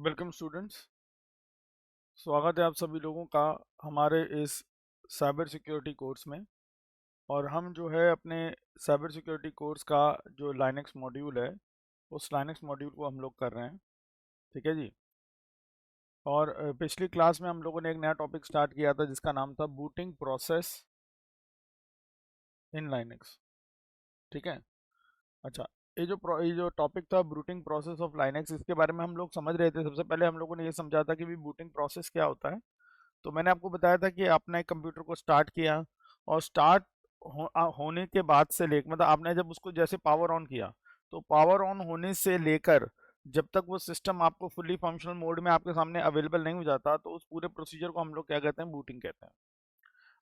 Welcome students. स्वागत है आप सभी लोगों का हमारे इस साइबर सिक्योरिटी कोर्स में। और हम जो है अपने साइबर सिक्योरिटी कोर्स का जो लाइनक्स मॉड्यूल है उस लाइनक्स मॉड्यूल को हम लोग कर रहे हैं। ठीक है जी। और पिछली क्लास में हम लोगों ने एक नया टॉपिक स्टार्ट किया था जिसका नाम था बूटिंग प्रोसेस इन लाइनक्स। ठीक है। अच्छा, ये जो टॉपिक था बूटिंग प्रोसेस ऑफ लाइनक्स, इसके बारे में हम लोग समझ रहे थे। सबसे पहले हम लोगों ने ये समझा था कि भी बूटिंग प्रोसेस क्या होता है। तो मैंने आपको बताया था कि आपने एक कंप्यूटर को स्टार्ट किया और होने के बाद से लेकर मतलब आपने जब उसको जैसे पावर ऑन किया तो पावर ऑन होने से लेकर जब तक वो सिस्टम आपको फुली फंक्शनल मोड में आपके सामने अवेलेबल नहीं हो जाता तो उस पूरे प्रोसीजर को हम लोग क्या कहते हैं, बूटिंग कहते हैं।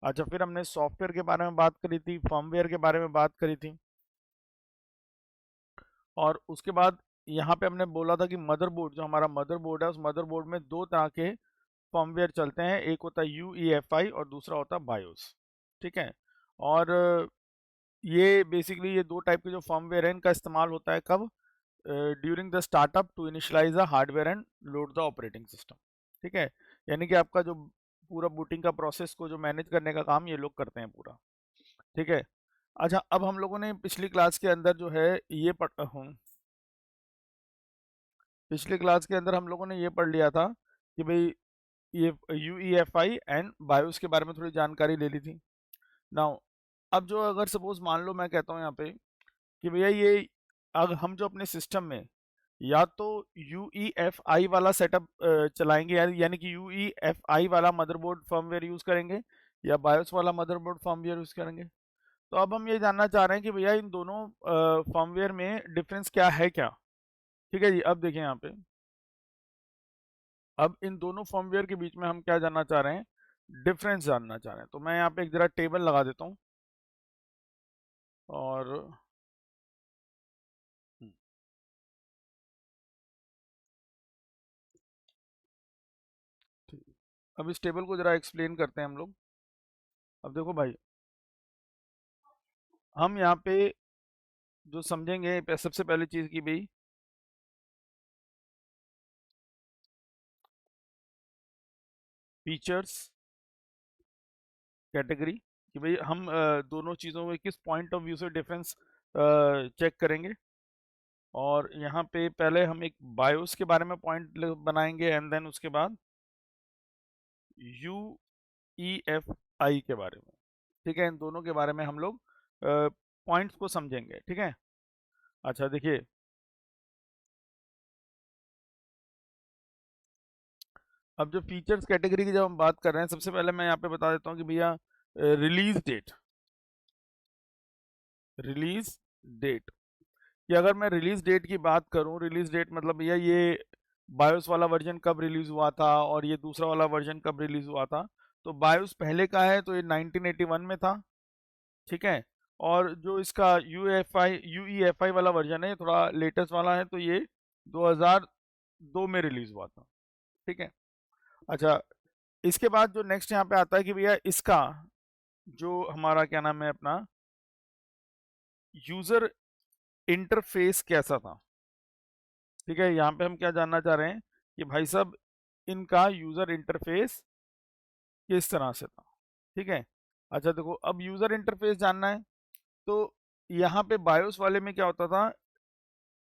अच्छा, फिर हमने सॉफ्टवेयर के बारे में बात करी थी, फर्मवेयर के बारे में बात करी थी। और उसके बाद यहाँ पे हमने बोला था कि मदरबोर्ड, जो हमारा मदरबोर्ड है, उस मदरबोर्ड में दो तरह के फर्मवेयर चलते हैं। एक होता है UEFI और दूसरा होता है बायोस। ठीक है। और ये बेसिकली ये दो टाइप के जो फर्मवेयर है इनका इस्तेमाल होता है कब? During the startup to initialise the hardware and load the operating system. ठीक है। यानी कि आपका जो पूरा बूटिंग का प्रोसेस को जो मैनेज करने का काम ये लोग करते हैं पूरा। ठीक है। अच्छा, अब हम लोगों ने पिछली क्लास के अंदर जो है पिछली क्लास के अंदर हम लोगों ने ये पढ़ लिया था कि भाई ये UEFI एंड बायोस के बारे में थोड़ी जानकारी ले ली थी। नाउ अब जो अगर सपोज मान लो मैं कहता हूँ यहाँ पे कि भैया ये अगर हम जो अपने सिस्टम में या तो UEFI वाला सेटअप चलाएंगे यानी कि UEFI वाला मदरबोर्ड फर्मवेयर यूज करेंगे या बायोस वाला मदरबोर्ड फर्मवेयर यूज करेंगे। तो अब हम ये जानना चाह रहे हैं कि भैया इन दोनों फर्मवेयर में डिफरेंस क्या है क्या। ठीक है जी। अब देखिए यहाँ पे, अब इन दोनों फर्मवेयर के बीच में हम क्या जानना चाह रहे हैं, डिफरेंस जानना चाह रहे हैं। तो मैं यहाँ पे एक जरा टेबल लगा देता हूँ और हम्म, ठीक। अब इस टेबल को जरा एक्सप्लेन करते हैं हम लोग। अब देखो भाई, हम यहाँ पे जो समझेंगे सबसे पहली चीज की भाई फीचर्स कैटेगरी, कि भाई हम दोनों चीज़ों में किस पॉइंट ऑफ व्यू से डिफरेंस चेक करेंगे। और यहाँ पे पहले हम एक बायोस के बारे में पॉइंट बनाएंगे एंड देन उसके बाद UEFI के बारे में। ठीक है, इन दोनों के बारे में हम लोग पॉइंट्स को समझेंगे। ठीक है। अच्छा देखिए, अब जो फीचर्स कैटेगरी की जब हम बात कर रहे हैं, सबसे पहले मैं यहाँ पे बता देता हूँ कि भैया रिलीज डेट, रिलीज डेट कि अगर मैं रिलीज डेट की बात करूं, रिलीज डेट मतलब भैया ये बायोस वाला वर्जन कब रिलीज हुआ था और ये दूसरा वाला वर्जन कब रिलीज हुआ था। तो बायोस पहले का है तो ये 1981 में था। ठीक है। और जो इसका UEFI वाला वर्जन है, ये थोड़ा लेटेस्ट वाला है, तो ये 2002 में रिलीज हुआ था। ठीक है। अच्छा, इसके बाद जो नेक्स्ट यहाँ पे आता है कि भैया इसका जो हमारा क्या नाम है अपना यूजर इंटरफेस कैसा था। ठीक है। यहाँ पे हम क्या जानना चाह रहे हैं कि भाई साहब इनका यूजर इंटरफेस किस तरह से था। ठीक है। अच्छा देखो, अब यूजर इंटरफेस जानना है तो यहाँ पे बायोस वाले में क्या होता था,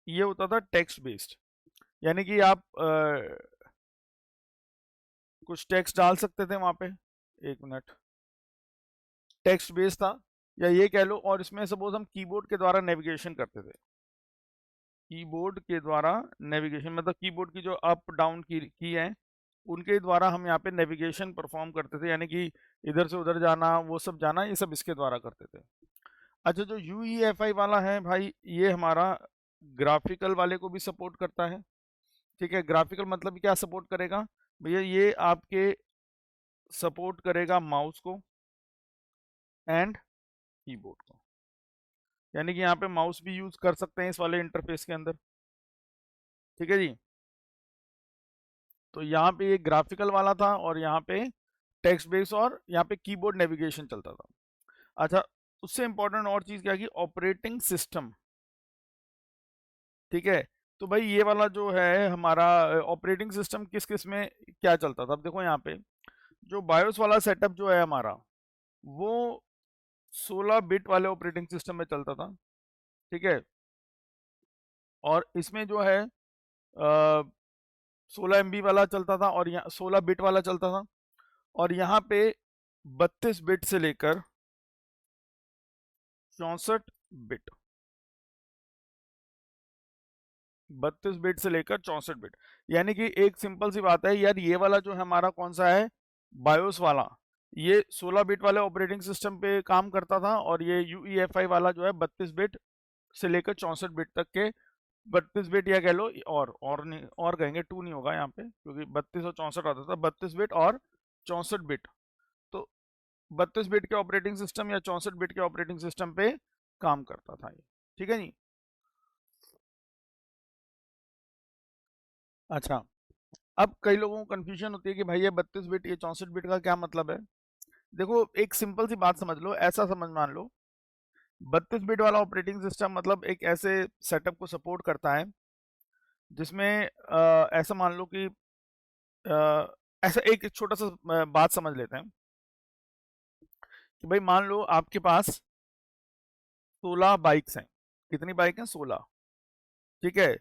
ये होता था टेक्स्ट बेस्ड। यानी कि आप कुछ टेक्स्ट डाल सकते थे वहां पे। एक मिनट, टेक्स्ट बेस्ड था या ये कह लो। और इसमें सपोज हम कीबोर्ड के द्वारा नेविगेशन करते थे, कीबोर्ड के द्वारा नेविगेशन मतलब कीबोर्ड की जो अप डाउन की है उनके द्वारा हम यहाँ पे नेविगेशन परफॉर्म करते थे। यानी कि इधर से उधर जाना, वो सब जाना, ये सब इसके द्वारा करते थे। अच्छा, जो UEFI वाला है भाई, ये हमारा ग्राफिकल वाले को भी सपोर्ट करता है। ठीक है। ग्राफिकल मतलब क्या सपोर्ट करेगा भैया, ये आपके सपोर्ट करेगा माउस को एंड कीबोर्ड को। यानी कि यहाँ पे माउस भी यूज कर सकते हैं इस वाले इंटरफेस के अंदर। ठीक है जी। तो यहाँ पे ये ग्राफिकल वाला था और यहाँ पे टेक्स्ट बेस और यहाँ पे कीबोर्ड नेविगेशन चलता था। अच्छा, उससे इंपॉर्टेंट और चीज क्या की ऑपरेटिंग सिस्टम। ठीक है। तो भाई ये वाला जो है हमारा ऑपरेटिंग सिस्टम किस किस में क्या चलता था। अब देखो यहाँ पे जो बायोस वाला सेटअप जो है हमारा, वो 16 बिट वाले ऑपरेटिंग सिस्टम में चलता था। ठीक है, और इसमें जो है 16 MB वाला चलता था, और यहाँ 16 बिट वाला चलता था, और यहाँ पे 32 बिट से लेकर 64 बिट, 32 बिट से लेकर 64 बिट। यानी कि एक सिंपल सी बात है यार, ये वाला जो है हमारा कौन सा है, बायोस वाला, ये 16 बिट वाले ऑपरेटिंग सिस्टम पे काम करता था, और ये UEFI वाला जो है 32 बिट से लेकर 64 बिट तक के, 32 बिट या कह लो, और नहीं, और कहेंगे 2 नहीं होगा यहाँ पे, क्योंकि 32 और 64 आता था, 32 बिट और 64 बिट। तो 32 बिट के ऑपरेटिंग सिस्टम या 64 बिट के ऑपरेटिंग सिस्टम पे काम करता था ये। ठीक है जी। अच्छा, अब कई लोगों को कंफ्यूजन होती है कि भाई ये 32 बिट ये 64 बिट का क्या मतलब है। देखो एक सिंपल सी बात समझ लो, ऐसा समझ मान लो, 32 बिट वाला ऑपरेटिंग सिस्टम मतलब एक ऐसे सेटअप को सपोर्ट करता है जिसमें ऐसा मान लो कि ऐसा एक छोटा सा बात समझ लेते हैं कि भाई मान लो आपके पास 16 बाइक्स हैं। कितनी बाइक हैं? 16। ठीक है।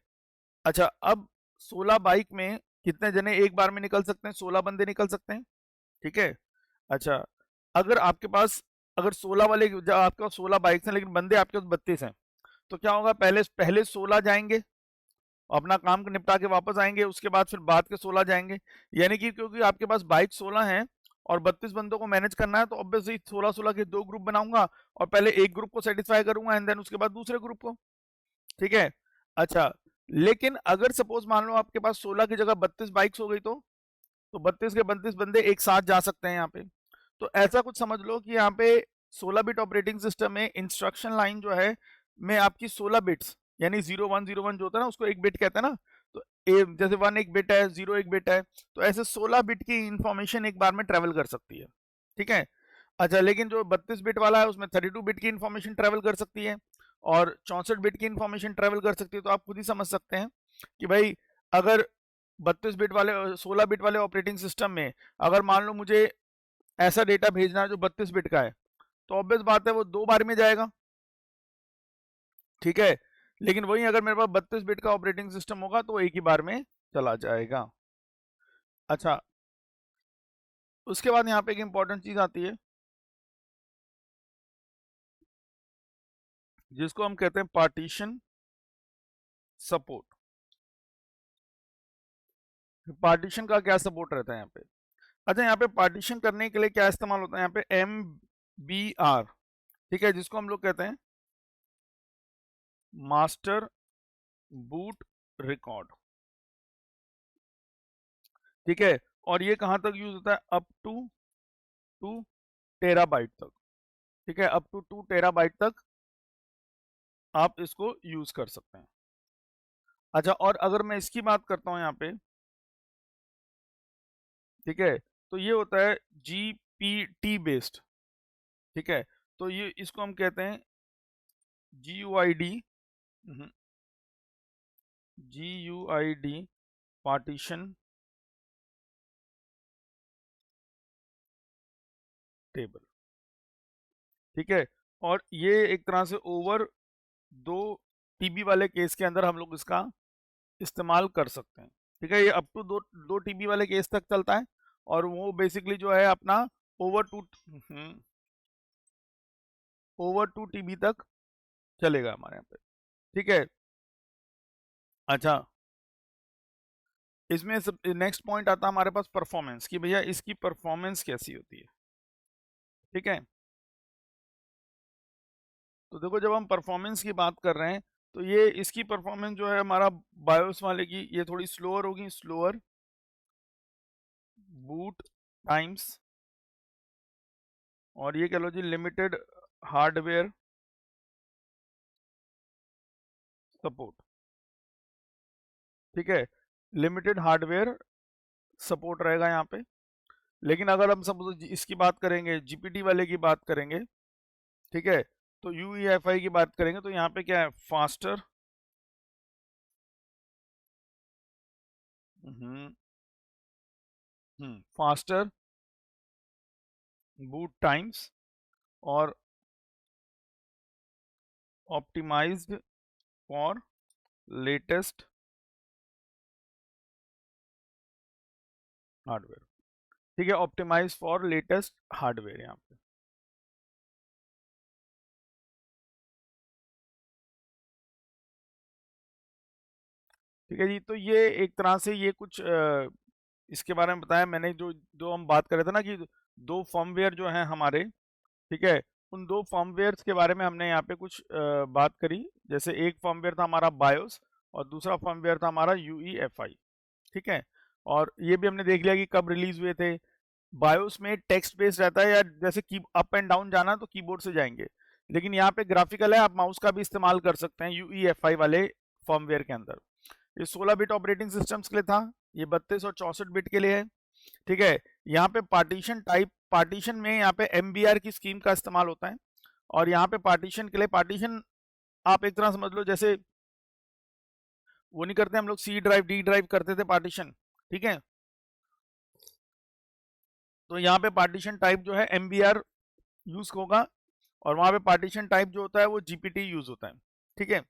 अच्छा, अब 16 बाइक में कितने जने एक बार में निकल सकते हैं? 16 बंदे निकल सकते हैं। ठीक है। अच्छा, अगर आपके पास, अगर 16 वाले, जब आपके पास 16 बाइक्स हैं लेकिन बंदे आपके पास 32 हैं, तो क्या होगा, पहले पहले 16 जाएंगे, अपना काम निपटा के वापस आएंगे, उसके बाद फिर बाद के 16 जाएंगे। यानी कि क्योंकि आपके पास बाइक 16 हैं और 32 बंदों को मैनेज करना है, तो ऑब्वियसली 16-16 के 2 ग्रुप बनाऊंगा, और पहले एक ग्रुप को सेटिस्फाई करूंगा एंड देन उसके बाद दूसरे ग्रुप को। ठीक है। अच्छा, लेकिन अगर सपोज मान लो आपके पास 16 की जगह 32 बाइक्स हो गई, तो 32 के 32 बंदे एक साथ जा सकते हैं यहाँ पे। तो ऐसा कुछ समझ लो कि यहाँ पे 16 बिट ऑपरेटिंग सिस्टम में इंस्ट्रक्शन लाइन जो है, में आपकी 16 बिट्स, यानी 0101 जो होता है ना, उसको एक बिट कहते हैं ना, तो जैसे 1 एक बिट है, 0 एक बिट है, तो ऐसे 16 बिट की इंफॉर्मेशन एक बार में ट्रेवल कर सकती है। ठीक है। अच्छा, लेकिन जो 32 बिट वाला है उसमें 32 बिट की इंफॉर्मेशन ट्रेवल कर सकती है, और 64 बिट की इंफॉर्मेशन ट्रेवल कर सकती है। तो आप खुद ही समझ सकते हैं कि भाई, अगर 32 बिट वाले, 16 बिट वाले ऑपरेटिंग सिस्टम में अगर मान लो मुझे ऐसा डेटा भेजना है जो 32 बिट का है, तो ऑब्वियस बात है वो 2 बार में जाएगा। ठीक है। लेकिन वहीं अगर मेरे पास 32 बिट का ऑपरेटिंग सिस्टम होगा तो एक ही बार में चला जाएगा। अच्छा, उसके बाद यहाँ पे एक इंपॉर्टेंट चीज आती है जिसको हम कहते हैं पार्टीशन सपोर्ट। पार्टीशन का क्या सपोर्ट रहता है यहाँ पे? अच्छा, यहाँ पे पार्टीशन करने के लिए क्या इस्तेमाल होता है? यहाँ पे MBR, ठीक है, जिसको हम लोग कहते हैं मास्टर बूट रिकॉर्ड। ठीक है। और ये कहाँ तक यूज होता है? अप टू 2 टेराबाइट तक। ठीक है, अप टू 2 टेराबाइट तक आप इसको यूज कर सकते हैं। अच्छा, और अगर मैं इसकी बात करता हूँ यहाँ पे, ठीक है, तो ये होता है GPT बेस्ड। ठीक है, तो ये इसको हम कहते हैं GUID, GUID पार्टीशन टेबल। ठीक है, और ये एक तरह से ओवर 2 TB वाले केस के अंदर हम लोग इसका इस्तेमाल कर सकते हैं। ठीक है, ये अप टू 2 TB वाले केस तक चलता है, और वो बेसिकली जो है अपना ओवर 2 TB तक चलेगा हमारे यहाँ पे। ठीक है। अच्छा, इसमें सब नेक्स्ट पॉइंट आता है हमारे पास परफॉर्मेंस की, भैया इसकी परफॉर्मेंस कैसी होती है। ठीक है, तो देखो जब हम परफॉर्मेंस की बात कर रहे हैं, तो ये इसकी परफॉर्मेंस जो है हमारा बायोस वाले की, ये थोड़ी स्लोअर होगी, स्लोअर बूट टाइम्स, और ये कह लो जी लिमिटेड हार्डवेयर सपोर्ट। ठीक है, लिमिटेड हार्डवेयर सपोर्ट रहेगा यहाँ पे। लेकिन अगर हम सपोज इसकी बात करेंगे, जीपीटी वाले की बात करेंगे, ठीक है, तो यूईएफआई की बात करेंगे, तो यहाँ पे क्या है, फास्टर फास्टर बूट टाइम्स और ऑप्टिमाइज्ड फॉर लेटेस्ट हार्डवेयर। ठीक है, ऑप्टिमाइज फॉर लेटेस्ट हार्डवेयर यहाँ पे। ठीक है जी, तो ये एक तरह से ये कुछ इसके बारे में बताया मैंने। जो जो हम बात कर रहे थे ना कि दो फर्मवेयर जो हैं हमारे, ठीक है, उन दो फर्मवेयर्स के बारे में हमने यहाँ पे कुछ बात करी। जैसे एक फर्मवेयर था हमारा बायोस और दूसरा फर्मवेयर था हमारा UEFI। ठीक है, और ये भी हमने देख लिया कि कब रिलीज हुए थे। बायोस में टेक्स्ट बेस्ड रहता है, या जैसे की अप एंड डाउन जाना तो कीबोर्ड से जाएंगे, लेकिन यहाँ पे ग्राफिकल है, आप माउस का भी इस्तेमाल कर सकते हैं UEFI वाले फर्मवेयर के अंदर। ये 16 बिट ऑपरेटिंग सिस्टम्स के लिए था, ये 32 और 64 बिट के लिए है। ठीक है, यहाँ पे पार्टीशन टाइप, पार्टीशन में यहाँ पे MBR की स्कीम का इस्तेमाल होता है। और यहाँ पे पार्टीशन के लिए, पार्टीशन आप एक तरह समझ लो जैसे वो नहीं करते हम लोग C ड्राइव D ड्राइव करते थे पार्टीशन। ठीक है, तो यहाँ पे पार्टीशन टाइप जो है MBR यूज होगा, और वहां पे पार्टीशन टाइप जो होता है वो GPT यूज होता है। ठीक है,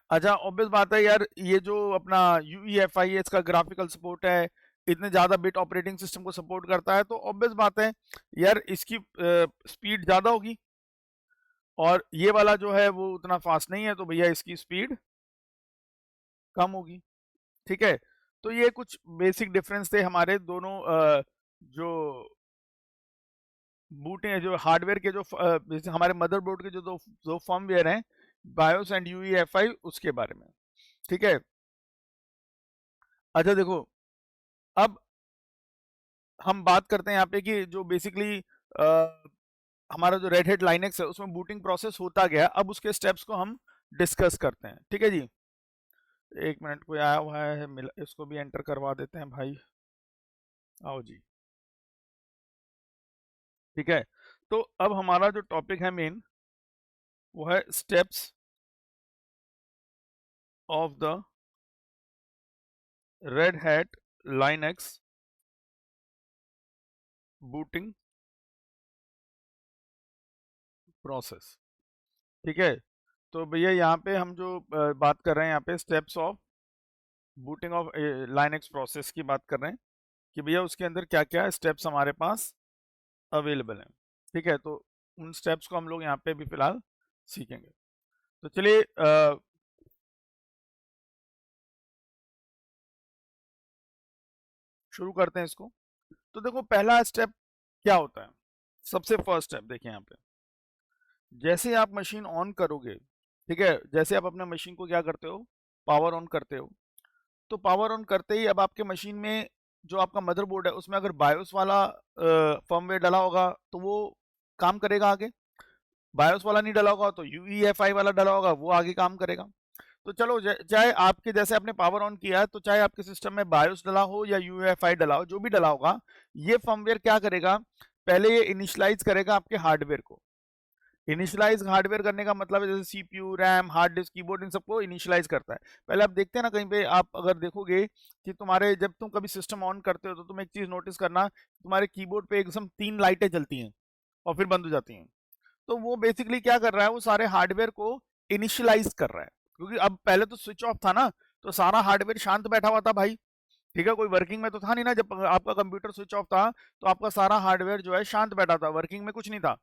अच्छा ऑब्वियस बात है यार, ये जो अपना UEFI है इसका ग्राफिकल सपोर्ट है, इतने ज्यादा बिट ऑपरेटिंग सिस्टम को सपोर्ट करता है, तो ऑब्वियस बात है यार इसकी स्पीड ज्यादा होगी। और ये वाला जो है वो उतना फास्ट नहीं है, तो भैया इसकी स्पीड कम होगी। ठीक है, तो ये कुछ बेसिक डिफरेंस थे हमारे दोनों जो बूटें, जो हार्डवेयर के जो जैसे हमारे मदरबोर्ड के जो दो फर्मवेयर हैं, बायोस एंड UEFI, उसके बारे में। ठीक है, अच्छा देखो, अब हम बात करते हैं यहाँ पे कि जो बेसिकली हमारा जो रेड हैट लाइनेक्स है उसमें बूटिंग प्रोसेस होता गया, अब उसके स्टेप्स को हम डिस्कस करते हैं। ठीक है जी, एक मिनट, कोई आया हुआ है, इसको भी एंटर करवा देते हैं भाई, आओ जी। ठीक है, तो अब हमारा जो टॉपिक है मेन, वो है steps of the red hat Linux booting process. ठीक है, तो भैया यहाँ पे हम जो बात कर रहे हैं यहाँ पे steps of booting of Linux process की बात कर रहे हैं, कि भैया उसके अंदर क्या क्या स्टेप्स हमारे पास अवेलेबल हैं। ठीक है, तो उन स्टेप्स को हम लोग यहाँ पे भी फिलहाल सीखेंगे। तो चलिए शुरू करते हैं इसको। तो देखो पहला स्टेप क्या होता है, सबसे फर्स्ट स्टेप देखिए यहाँ पे, जैसे आप मशीन ऑन करोगे, ठीक है, जैसे आप अपने मशीन को क्या करते हो, पावर ऑन करते हो, तो पावर ऑन करते ही अब आपके मशीन में जो आपका मदरबोर्ड है उसमें अगर बायोस वाला फर्मवेयर डला होगा तो वो काम करेगा आगे, बायोस वाला नहीं डला होगा तो UEFI वाला डला होगा वो आगे काम करेगा। तो चलो चाहे आपके जैसे आपने पावर ऑन किया है, तो चाहे आपके सिस्टम में बायोस डला हो या UEFI डला हो, जो भी डला होगा, ये फर्मवेयर क्या करेगा, पहले ये इनिशियलाइज करेगा आपके हार्डवेयर को। इनिशियलाइज हार्डवेयर करने का मतलब है जैसे CPU, RAM, hard disk, keyboard, इन सबको इनिशियलाइज करता है। पहले आप देखते हैं ना कहीं पे, आप अगर देखोगे कि तुम्हारे जब तुम कभी सिस्टम ऑन करते हो तो तुम एक चीज नोटिस करना, तुम्हारे कीबोर्ड पे एकदम 3 लाइटें जलती हैं और फिर बंद हो जाती हैं। तो वो बेसिकली क्या कर रहा है, वो सारे हार्डवेयर को इनिशियलाइज कर रहा है, क्योंकि अब पहले तो स्विच ऑफ था ना, तो सारा हार्डवेयर शांत बैठा हुआ था भाई। ठीक है, कोई वर्किंग में तो था नहीं ना, जब आपका कंप्यूटर स्विच ऑफ था तो आपका सारा हार्डवेयर जो है शांत बैठा था, वर्किंग में कुछ नहीं था।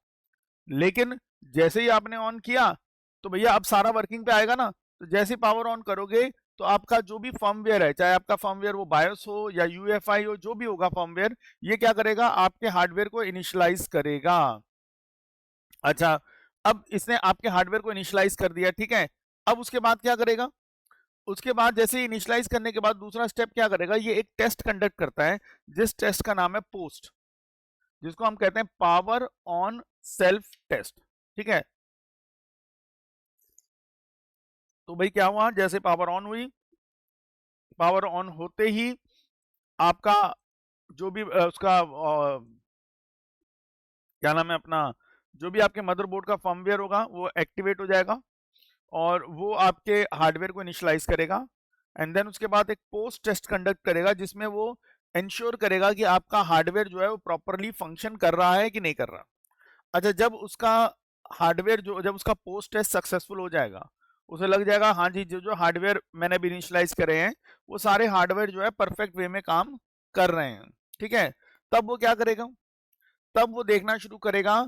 लेकिन जैसे ही आपने ऑन किया तो भैया अब सारा वर्किंग पे आएगा ना, तो जैसे पावर ऑन करोगे तो आपका जो भी फर्मवेयर है, चाहे आपका फर्मवेयर वो बायोस हो या UEFI हो, जो भी होगा फर्मवेयर, ये क्या करेगा, आपके हार्डवेयर को इनिशियलाइज करेगा। अच्छा, अब इसने आपके हार्डवेयर को इनिशियलाइज कर दिया, ठीक है, अब उसके बाद क्या करेगा, उसके बाद जैसे इनिशियलाइज करने के बाद दूसरा स्टेप क्या करेगा, ये एक टेस्ट कंडक्ट करता है, जिस टेस्ट का नाम है पोस्ट, जिसको हम कहते हैं पावर ऑन सेल्फ टेस्ट। ठीक है, तो भाई क्या हुआ, जैसे पावर ऑन हुई, पावर ऑन होते ही आपका जो भी उसका क्या नाम है अपना, जो भी आपके मदरबोर्ड का फर्मवेयर होगा वो एक्टिवेट हो जाएगा और वो आपके हार्डवेयर को इनिशियलाइज करेगा। एंड देन उसके बाद एक पोस्ट टेस्ट कंडक्ट करेगा जिसमें वो इंश्योर करेगा कि आपका हार्डवेयर जो है वो प्रॉपरली फंक्शन कर रहा है कि नहीं कर रहा। अच्छा, जब उसका हार्डवेयर जब उसका पोस्ट टेस्ट सक्सेसफुल हो जाएगा, उसे लग जाएगा हाँ जी, जो जो हार्डवेयर मैंने अभी इनिशियलाइज करे हैं वो सारे हार्डवेयर जो है परफेक्ट वे में काम कर रहे हैं, ठीक है, तब वो क्या करेगा, तब वो देखना शुरू करेगा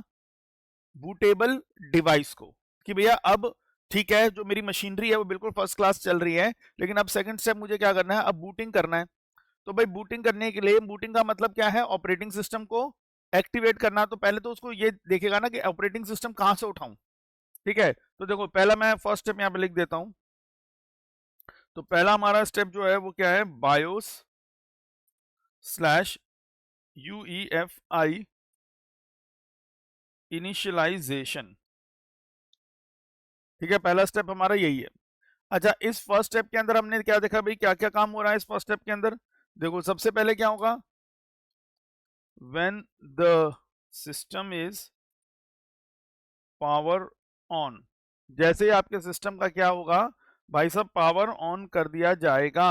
बूटेबल डिवाइस को कि भैया अब ठीक है, जो मेरी मशीनरी है वो बिल्कुल फर्स्ट क्लास चल रही है, लेकिन अब सेकंड स्टेप मुझे क्या करना है, अब बूटिंग करना है। तो भाई बूटिंग करने के लिए, बूटिंग का मतलब क्या है, ऑपरेटिंग सिस्टम को एक्टिवेट करना। तो पहले तो उसको ये देखेगा ना कि ऑपरेटिंग सिस्टम कहां से उठाऊं, ठीक है। तो देखो पहला मैं फर्स्ट स्टेप यहाँ पे लिख देता हूं। तो पहला हमारा स्टेप जो है वो क्या है, बायोस स्लैश UEFI इनिशियलाइजेशन, ठीक है, पहला स्टेप हमारा यही है। अच्छा, इस फर्स्ट स्टेप के अंदर हमने क्या देखा भाई, क्या क्या काम हो रहा है इस फर्स्ट स्टेप के अंदर। देखो सबसे पहले क्या होगा, when the system is power on, जैसे ही आपके सिस्टम का क्या होगा भाई साहब, पावर ऑन कर दिया जाएगा,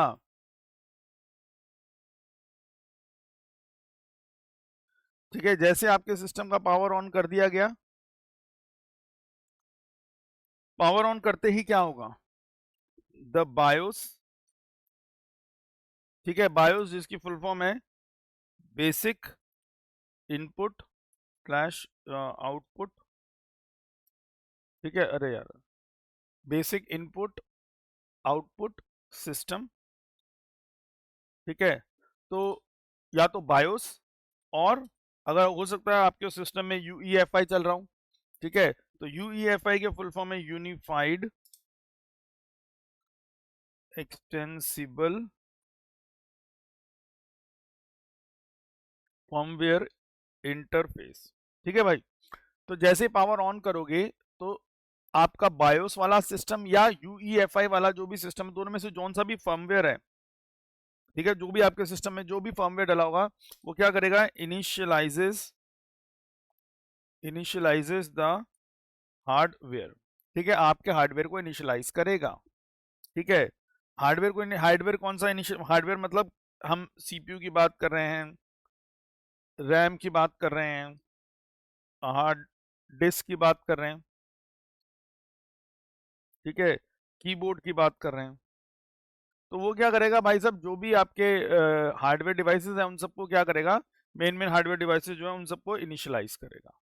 ठीक है। जैसे आपके सिस्टम का पावर ऑन कर दिया गया, पावर ऑन करते ही क्या होगा, द बायोस, ठीक है, बायोस जिसकी फुल फॉर्म है बेसिक इनपुट स्लैश आउटपुट, ठीक है, अरे यार, बेसिक इनपुट आउटपुट सिस्टम, ठीक है। तो या तो बायोस, और अगर हो सकता है आपके सिस्टम में UEFI चल रहा हूं, ठीक है, तो UEFI के फुल फॉर्म है यूनिफाइड एक्सटेंसिबल फर्मवेयर इंटरफेस, ठीक है भाई। तो जैसे पावर ऑन करोगे तो आपका बायोस वाला सिस्टम या UEFI वाला जो भी सिस्टम, दोनों में से जौन सा भी फर्मवेयर है, ठीक है, जो भी आपके सिस्टम में जो भी फर्मवेयर डला होगा वो क्या करेगा, इनिशियलाइजेस द हार्डवेयर, ठीक है, आपके हार्डवेयर को इनिशियलाइज करेगा, ठीक है। हार्डवेयर कौन सा इनिशियल हार्डवेयर, मतलब हम CPU की बात कर रहे हैं, रैम की बात कर रहे हैं, हार्ड डिस्क की बात कर रहे हैं, ठीक है, कीबोर्ड की बात कर रहे हैं। तो वो क्या करेगा भाई साहब, जो भी आपके हार्डवेयर डिवाइसेस हैं उन सबको क्या करेगा, मेन मेन हार्डवेयर डिवाइसेस जो है उन सबको इनिशियलाइज करेगा।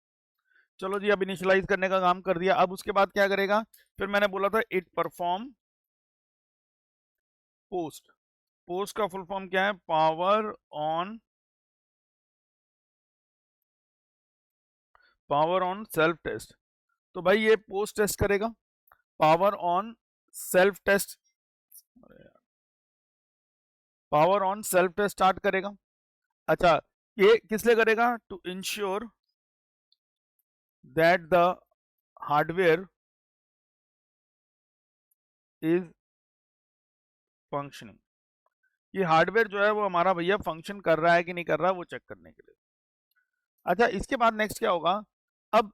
चलो जी, अब इनिशियलाइज करने का काम कर दिया, अब उसके बाद क्या करेगा, फिर मैंने बोला था इट परफॉर्म पोस्ट, पोस्ट का फुल फॉर्म क्या है, पावर ऑन सेल्फ टेस्ट। तो भाई ये पोस्ट टेस्ट करेगा, power on self test, power on self test start करेगा। अच्छा, ये किस लिए करेगा, to ensure that the hardware is functioning, ये हार्डवेयर जो है वो हमारा भैया फंक्शन कर रहा है कि नहीं कर रहा, वो चेक करने के लिए। अच्छा, इसके बाद नेक्स्ट क्या होगा, अब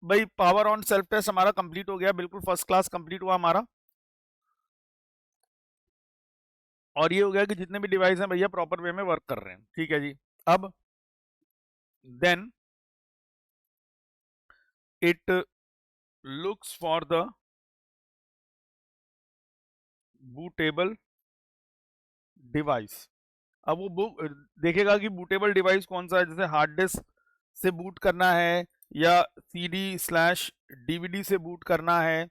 भाई पावर ऑन सेल्फ टेस्ट हमारा कंप्लीट हो गया, बिल्कुल फर्स्ट क्लास कंप्लीट हुआ हमारा, और ये हो गया कि जितने भी डिवाइस हैं भैया प्रॉपर वे में वर्क कर रहे हैं, ठीक है जी। अब then it looks for the bootable device, अब वो देखेगा कि बूटेबल डिवाइस कौन सा है, जैसे हार्ड डिस्क से बूट करना है, या CD/DVD से बूट करना है,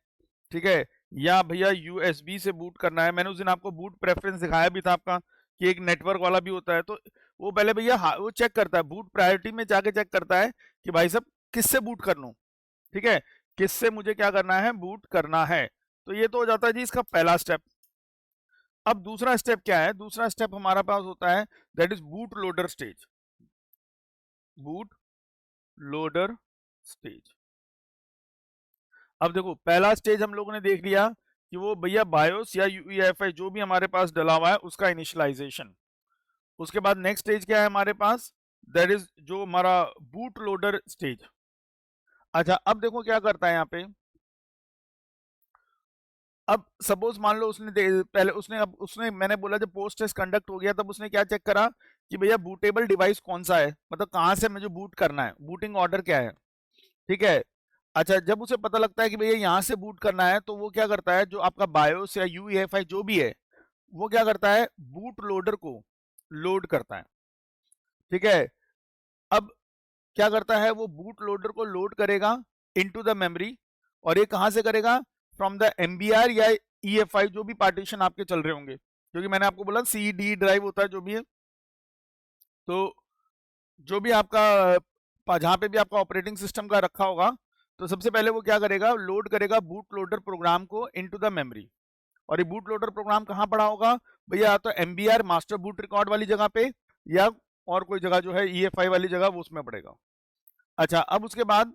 ठीक है, या भैया USB से बूट करना है। मैंने उस दिन आपको बूट प्रेफरेंस दिखाया भी था आपका, कि एक नेटवर्क वाला भी होता है, तो वो पहले भैया वो चेक करता है, बूट प्रायोरिटी में जाके चेक करता है कि भाई साहब किससे बूट कर लूं, ठीक है, किससे मुझे क्या करना है, बूट करना है। तो ये तो हो जाता है जी इसका पहला स्टेप। अब दूसरा स्टेप क्या है, दूसरा स्टेप हमारा पास होता है, that is boot loader stage, boot loader stage. अब देखो पहला स्टेज हम लोगों ने देख लिया कि वो भैया बायोस या UEFI जो भी हमारे पास डला हुआ है उसका इनिशियलाइजेशन। उसके बाद नेक्स्ट स्टेज क्या है हमारे पास, दैट इज जो हमारा बूट लोडर स्टेज। अच्छा, अब देखो क्या करता है यहाँ पे, अब सपोज मान लो पहले उसने मैंने बोला जब पोस्ट टेस्ट कंडक्ट हो गया तब उसने क्या चेक करा कि भैया बूटेबल डिवाइस कौन सा है, मतलब कहाँ से मुझे बूट करना है, बूटिंग ऑर्डर क्या है। ठीक है। अच्छा, जब उसे पता लगता है कि भैया यहाँ से बूट करना है तो वो क्या करता है, जो आपका बायोस या यूईएफआई जो भी है वो क्या करता है, बूट लोडर को लोड करता है। ठीक है। अब क्या करता है, वो बूट लोडर को लोड करेगा इनटू द मेमोरी, और ये कहां से करेगा, फ्रॉम द एमबीआर या ईएफआई जो भी पार्टीशन आपके चल रहे होंगे, क्योंकि मैंने आपको बोला सी डी ड्राइव होता है जो भी है। तो जो भी आपका जहां पे भी आपका ऑपरेटिंग सिस्टम का रखा होगा, तो सबसे पहले वो क्या करेगा, लोड करेगा बूट लोडर प्रोग्राम को इनटू द मेमोरी। और ये बूट लोडर प्रोग्राम कहाँ पड़ा होगा भैया, या तो एमबीआर मास्टर बूट रिकॉर्ड वाली जगह पे, या और कोई जगह जो है ईएफआई वाली जगह वो उसमें पड़ेगा। अच्छा, अब उसके बाद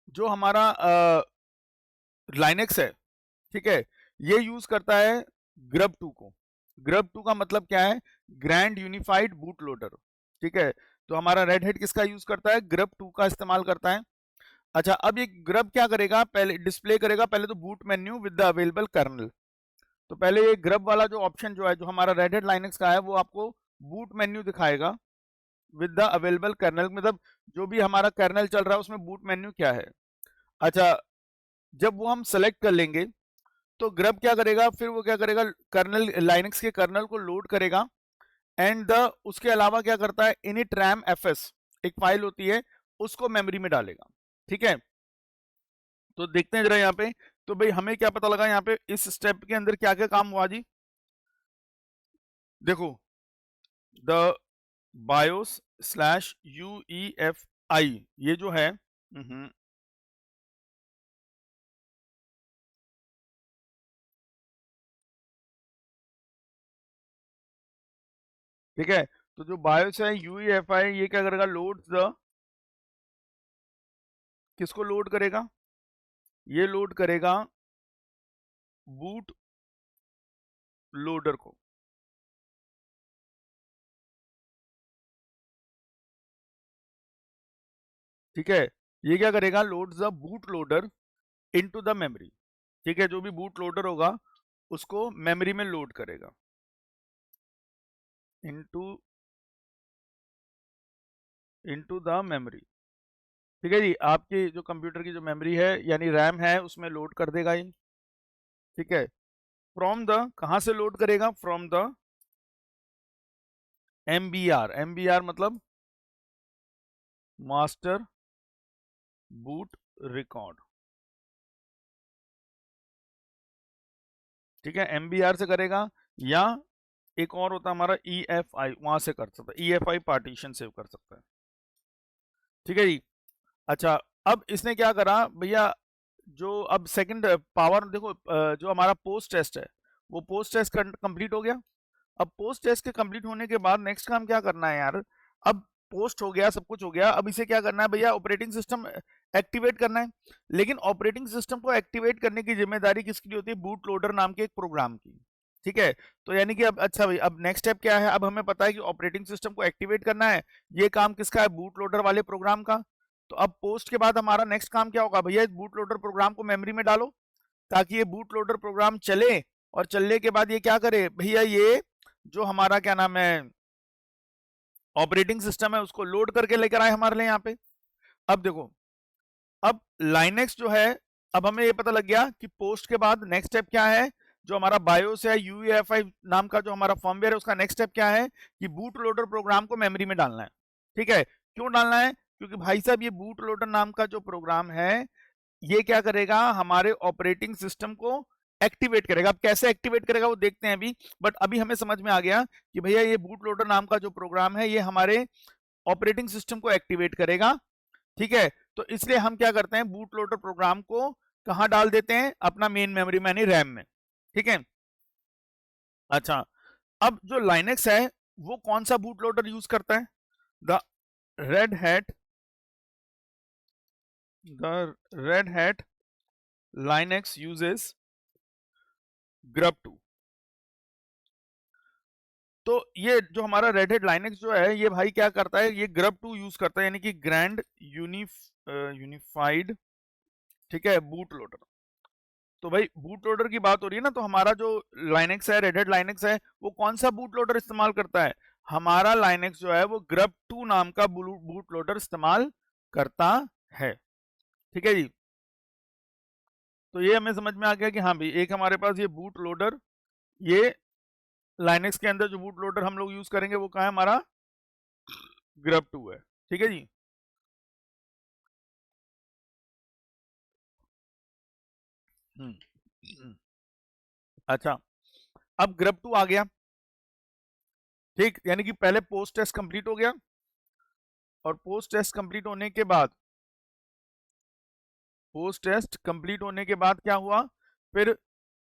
जो हमारा लाइनेक्स है, ठीक है, ये यूज करता है ग्रब 2 को। ग्रब 2 का मतलब क्या है, ग्रैंड यूनिफाइड बूट लोडर। ठीक है। तो हमारा रेड हेड किसका यूज करता है, ग्रब 2 का इस्तेमाल करता है। अच्छा, अब ये ग्रब क्या करेगा, पहले डिस्प्ले करेगा पहले तो boot menu with the available kernel. तो पहले ये ग्रब वाला जो ऑप्शन जो है, जो हमारा रेड हेड लाइनेक्स का है, वो आपको बूट मेन्यू दिखाएगा विद द अवेलेबल कर्नल, मतलब जो भी हमारा कर्नल चल रहा है उसमें बूट मेन्यू क्या है। अच्छा, जब वो हम सेलेक्ट कर लेंगे तो ग्रब क्या करेगा, फिर वो क्या करेगा, कर्नल लाइनक्स के कर्नल को लोड करेगा, एंड द उसके अलावा क्या करता है, इनिट रैम एफएस एक फाइल होती है उसको मेमोरी में डालेगा। ठीक है। तो देखते हैं जरा यहाँ पे, तो भाई हमें क्या पता लगा यहाँ पे इस स्टेप के अंदर क्या क्या काम हुआ जी। देखो, द बायोस स्लैश यूईएफआई ये जो है, ठीक है। तो जो बायोस है यूईएफआई ये क्या करेगा, लोड द, किसको लोड करेगा, ये लोड करेगा बूट लोडर को। ठीक है। ये क्या करेगा, load the boot loader into the memory. ठीक है, जो भी बूट लोडर होगा उसको मेमोरी में लोड करेगा इनटू इनटू द मेमोरी। ठीक है जी, आपकी जो कंप्यूटर की जो मेमोरी है यानी रैम है उसमें लोड कर देगा ये। ठीक है। फ्रॉम द, कहां से लोड करेगा, फ्रॉम द एमबीआर। एमबीआर मतलब मास्टर बूट रिकॉर्ड। ठीक है, एमबीआर से करेगा, या एक और होता है हमारा ईएफआई, वहां से कर सकता है, ईएफआई पार्टीशन सेव कर सकता है। ठीक है जी। अच्छा, अब इसने क्या करा भैया, जो अब सेकंड पावर देखो, जो हमारा पोस्ट टेस्ट है वो पोस्ट टेस्ट कंप्लीट हो गया। अब पोस्ट टेस्ट के कंप्लीट होने के बाद नेक्स्ट काम क्या करना है यार, अब पोस्ट हो गया, सब कुछ हो गया, अब इसे क्या करना है भैया, ऑपरेटिंग सिस्टम एक्टिवेट करना है। लेकिन ऑपरेटिंग सिस्टम को एक्टिवेट करने की जिम्मेदारी किसकी होती है, बूट लोडर नाम के एक प्रोग्राम की। ठीक है। तो यानी कि अब अच्छा भाई, अब नेक्स्ट स्टेप क्या है, अब हमें पता है कि ऑपरेटिंग सिस्टम को एक्टिवेट करना है, ये काम किसका है, बूट लोडर वाले प्रोग्राम का। तो अब पोस्ट के बाद हमारा नेक्स्ट काम क्या होगा भैया, इस बूट लोडर प्रोग्राम को मेमोरी में डालो ताकि ये बूट लोडर प्रोग्राम चले, और चलने के बाद ये क्या करे भैया, ये जो हमारा क्या नाम है ऑपरेटिंग सिस्टम है उसको लोड करके लेकर आए हमारे लिए यहाँ पे। अब देखो, अब लाइनेक्स जो है, अब हमें ये पता लग गया कि पोस्ट के बाद नेक्स्ट स्टेप क्या है, जो हमारा बायोस है यूईएफआई नाम का जो हमारा फर्मवेयर है उसका नेक्स्ट स्टेप क्या है, कि बूट लोडर प्रोग्राम को मेमोरी में डालना है। ठीक है। क्यों डालना है, क्योंकि भाई साहब ये बूट लोडर नाम का जो प्रोग्राम है ये क्या करेगा, हमारे ऑपरेटिंग सिस्टम को एक्टिवेट करेगा। अब कैसे एक्टिवेट करेगा वो देखते हैं अभी, बट अभी हमें समझ में आ गया कि भैया ये बूट लोडर नाम का जो प्रोग्राम है ये हमारे ऑपरेटिंग सिस्टम को एक्टिवेट करेगा। ठीक है। तो इसलिए हम क्या करते हैं, बूट लोडर प्रोग्राम को कहां डाल देते हैं, अपना मेन मेमोरी में यानी रैम में। ठीक है। अच्छा, अब जो लाइनेक्स है वो कौन सा बूट लोडर यूज करता है, the red hat the red hat Linux uses grub 2। तो ये जो हमारा रेड हेड लाइनेक्स जो है ये भाई क्या करता है, ये ग्रब 2 यूज करता है, यानी कि ग्रैंड यूनिफाइड ठीक है, बूट लोडर। तो भाई बूट लोडर की बात हो रही है ना, तो हमारा जो लाइनेक्स है, रेड हैट लाइनेक्स है, वो कौन सा बूट लोडर इस्तेमाल करता है? हमारा लाइनेक्स जो है वो grub 2 नाम का बूट लोडर इस्तेमाल करता है। ठीक है जी, तो ये हमें समझ में आ गया कि हाँ भाई, एक हमारे पास ये बूट लोडर, ये लाइनेक्स के अंदर जो बूट लोडर हम लोग यूज करेंगे वो कहाँ है? हमारा grub 2 है। ठीक है जी। हम्म। अच्छा, अब grub 2 आ गया, ठीक, यानी कि पहले पोस्ट टेस्ट कंप्लीट हो गया, और पोस्ट टेस्ट कंप्लीट होने के बाद, पोस्ट टेस्ट कंप्लीट होने के बाद क्या हुआ? फिर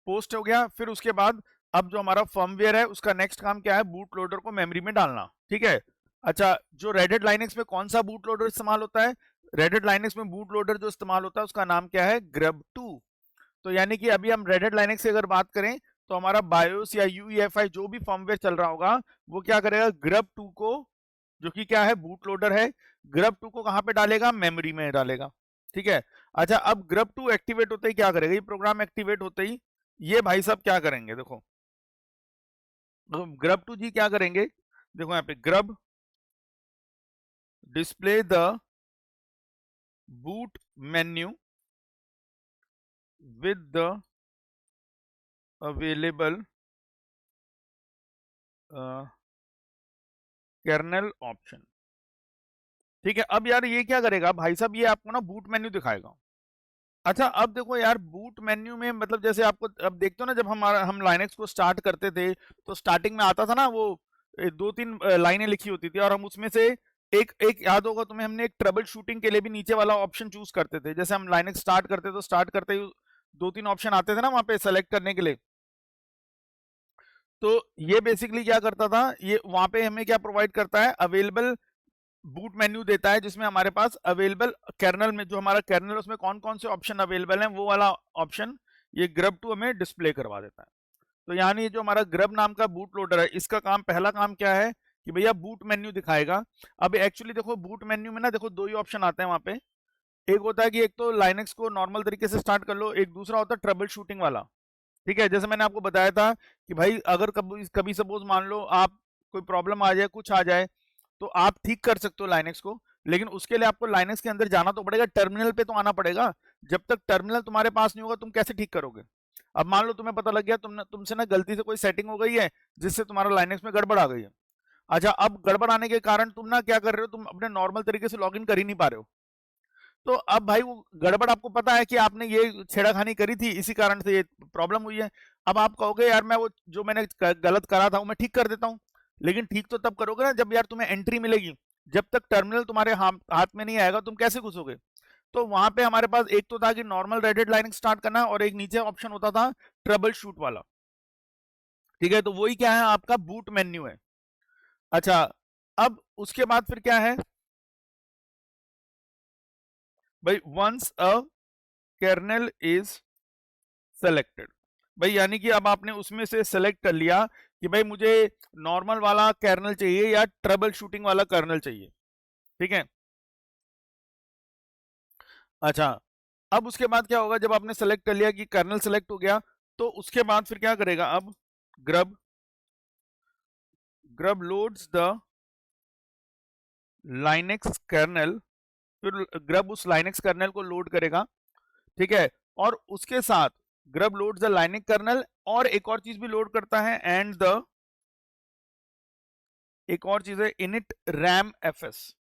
पोस्ट हो गया, फिर उसके बाद अब जो हमारा फर्मवेयर है उसका नेक्स्ट काम क्या है? बूट लोडर को मेमोरी में डालना। ठीक है। अच्छा, जो रेड हैट लाइनेक्स में कौन सा बूट लोडर इस्तेमाल होता है? रेड हैट लाइनेक्स में बूट लोडर जो इस्तेमाल होता है उसका नाम क्या है? grub 2। तो यानी कि अभी हम रेड हैट लाइनेक्स की अगर बात करें तो हमारा बायोस या यूईएफआई जो भी फर्मवेयर चल रहा होगा वो क्या करेगा? grub 2 को, जो कि क्या है? बूट लोडर है, grub 2 को कहां पे डालेगा? मेमोरी में डालेगा। ठीक है। अच्छा, अब grub 2 एक्टिवेट होते ही क्या करेगा? ये प्रोग्राम एक्टिवेट होते ही ये भाई साहब क्या करेंगे? देखो, grub 2 जी क्या करेंगे? देखो यहाँ पे grub display the boot menu with the available kernel option. ठीक है। अब यार ये क्या करेगा भाई साहब? ये आपको ना बूट मेन्यू दिखाएगा। अच्छा, अब देखो यार, बूट मेन्यू में मतलब जैसे आपको अब देखते हो ना, जब हम लाइनेक्स को स्टार्ट करते थे तो स्टार्टिंग में आता था ना वो 2-3 लाइनें लिखी होती थी, और हम उसमें से एक एक याद होगा तुम्हें, हमने एक ट्रबल शूटिंग के लिए भी नीचे वाला ऑप्शन चूज करते थे। जैसे हम लाइनेक्स स्टार्ट करते तो स्टार्ट करते ही 2-3 ऑप्शन आते थे ना वहां पे सेलेक्ट करने के लिए। तो ये बेसिकली क्या करता था? ये वहां पे हमें क्या प्रोवाइड करता है? अवेलेबल बूट मेन्यू देता है, जिसमें हमारे पास अवेलेबल कर्नल में, जो हमारा कर्नल उसमें कौन कौन से ऑप्शन अवेलेबल हैं वो वाला ऑप्शन ये grub 2 हमें डिस्प्ले करवा देता है। तो यानी ये जो हमारा grub नाम का बूट लोडर है, इसका काम, पहला काम क्या है कि भैया बूट मेन्यू दिखाएगा। अब एक्चुअली देखो, बूट मेन्यू में ना देखो दो ही ऑप्शन आते हैं वहां पे। एक होता है कि एक तो लाइनेक्स को नॉर्मल तरीके से स्टार्ट कर लो, एक दूसरा होता है ट्रबल शूटिंग वाला। ठीक है, जैसे मैंने आपको बताया था कि भाई अगर कभी कभी सपोज मान लो आप, कोई प्रॉब्लम आ जाए, कुछ आ जाए, तो आप ठीक कर सकते हो लाइनेक्स को, लेकिन उसके लिए आपको लाइनेक्स के अंदर जाना तो पड़ेगा, टर्मिनल पे तो आना पड़ेगा। जब तक टर्मिनल तुम्हारे पास नहीं होगा तुम कैसे ठीक करोगे? अब मान लो तुम्हें पता लग गया तुमसे ना गलती से कोई सेटिंग हो गई है जिससे तुम्हारा लाइनेक्स में गड़बड़ आ गई है। अच्छा, अब गड़बड़ आने के कारण तुम ना क्या कर रहे हो? तुम अपने नॉर्मल तरीके से लॉगिन कर ही नहीं पा रहे हो। तो अब भाई वो गड़बड़ आपको पता है कि आपने ये छेड़ाखानी करी थी, इसी कारण से ये प्रॉब्लम हुई है। अब आप कहोगे यार मैं वो जो मैंने गलत करा था वो मैं ठीक कर देता हूँ, लेकिन ठीक तो तब करोगे ना जब यार तुम्हें एंट्री मिलेगी। जब तक टर्मिनल तुम्हारे हाथ में नहीं आएगा तुम कैसे घुसोगे? तो वहां पे हमारे पास एक तो था कि नॉर्मल रेडेड लाइनिंग स्टार्ट करना, और एक नीचे ऑप्शन होता था ट्रबल शूट वाला। ठीक है, तो वही क्या है? आपका बूट मेन्यू है। अच्छा, अब उसके बाद फिर क्या है भाई? Once a kernel is selected, भाई यानी कि अब आपने उसमें से सेलेक्ट कर लिया कि भाई मुझे नॉर्मल वाला कर्नल चाहिए या ट्रबल शूटिंग वाला कर्नल चाहिए। ठीक है। अच्छा, अब उसके बाद क्या होगा? जब आपने सेलेक्ट कर लिया कि कर्नल सेलेक्ट हो गया, तो उसके बाद फिर क्या करेगा? अब grub grub loads the Linux kernel, फिर ग्रब उस लाइनेक्स कर्नल को लोड करेगा। ठीक है, और उसके साथ grub loads the Linux kernel, और एक और चीज भी लोड करता है, एंड द, एक और चीज है इनिट रैम एफएस।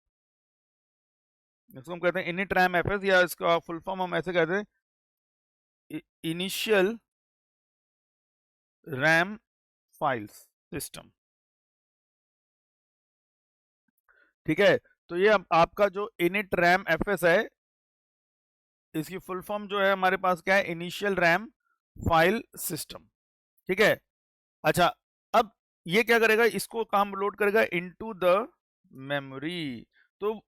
इसको हम कहते हैं इनिट रैम एफएस, या इसका फुल फॉर्म हम ऐसे कहते हैं इनिशियल रैम फाइल्स सिस्टम। ठीक है, तो ये आपका जो इनिट रैम एफएस है, इसकी फुल फॉर्म जो है हमारे पास क्या है? Initial RAM file system. ठीक है। अच्छा, अब ये क्या करेगा? इसको काम लोड करेगा इनटू द मेमोरी। तो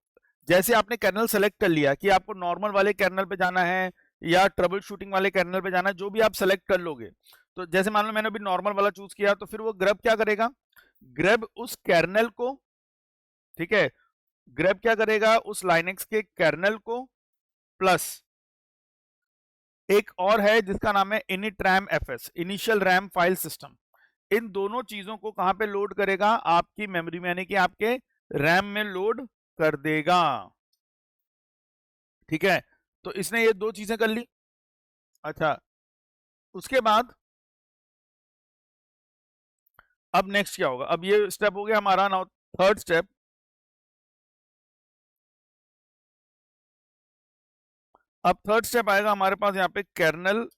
जैसे आपने कर्नल सेलेक्ट कर लिया कि आपको नॉर्मल वाले कर्नल पे जाना है या ट्रबल शूटिंग वाले कर्नल पे जाना है, जो भी आप सेलेक्ट कर लोगे, तो जैसे मान लो मैंने अभी नॉर्मल वाला चूज किया, तो फिर वो ग्रब क्या करेगा? ग्रब उस कर्नल को, ठीक है, ग्रब क्या करेगा? उस लाइनेक्स के कर्नल को प्लस एक और है जिसका नाम है init RAM FS, initial RAM file system. इन दोनों चीजों को कहां पे लोड करेगा? आपकी मेमोरी में, यानी कि आपके रैम में लोड कर देगा। ठीक है, तो इसने ये दो चीजें कर ली। अच्छा, उसके बाद अब नेक्स्ट क्या होगा? अब ये स्टेप हो गया हमारा। नाउ थर्ड स्टेप, अब थर्ड स्टेप आएगा हमारे पास यहाँ पे कर्नल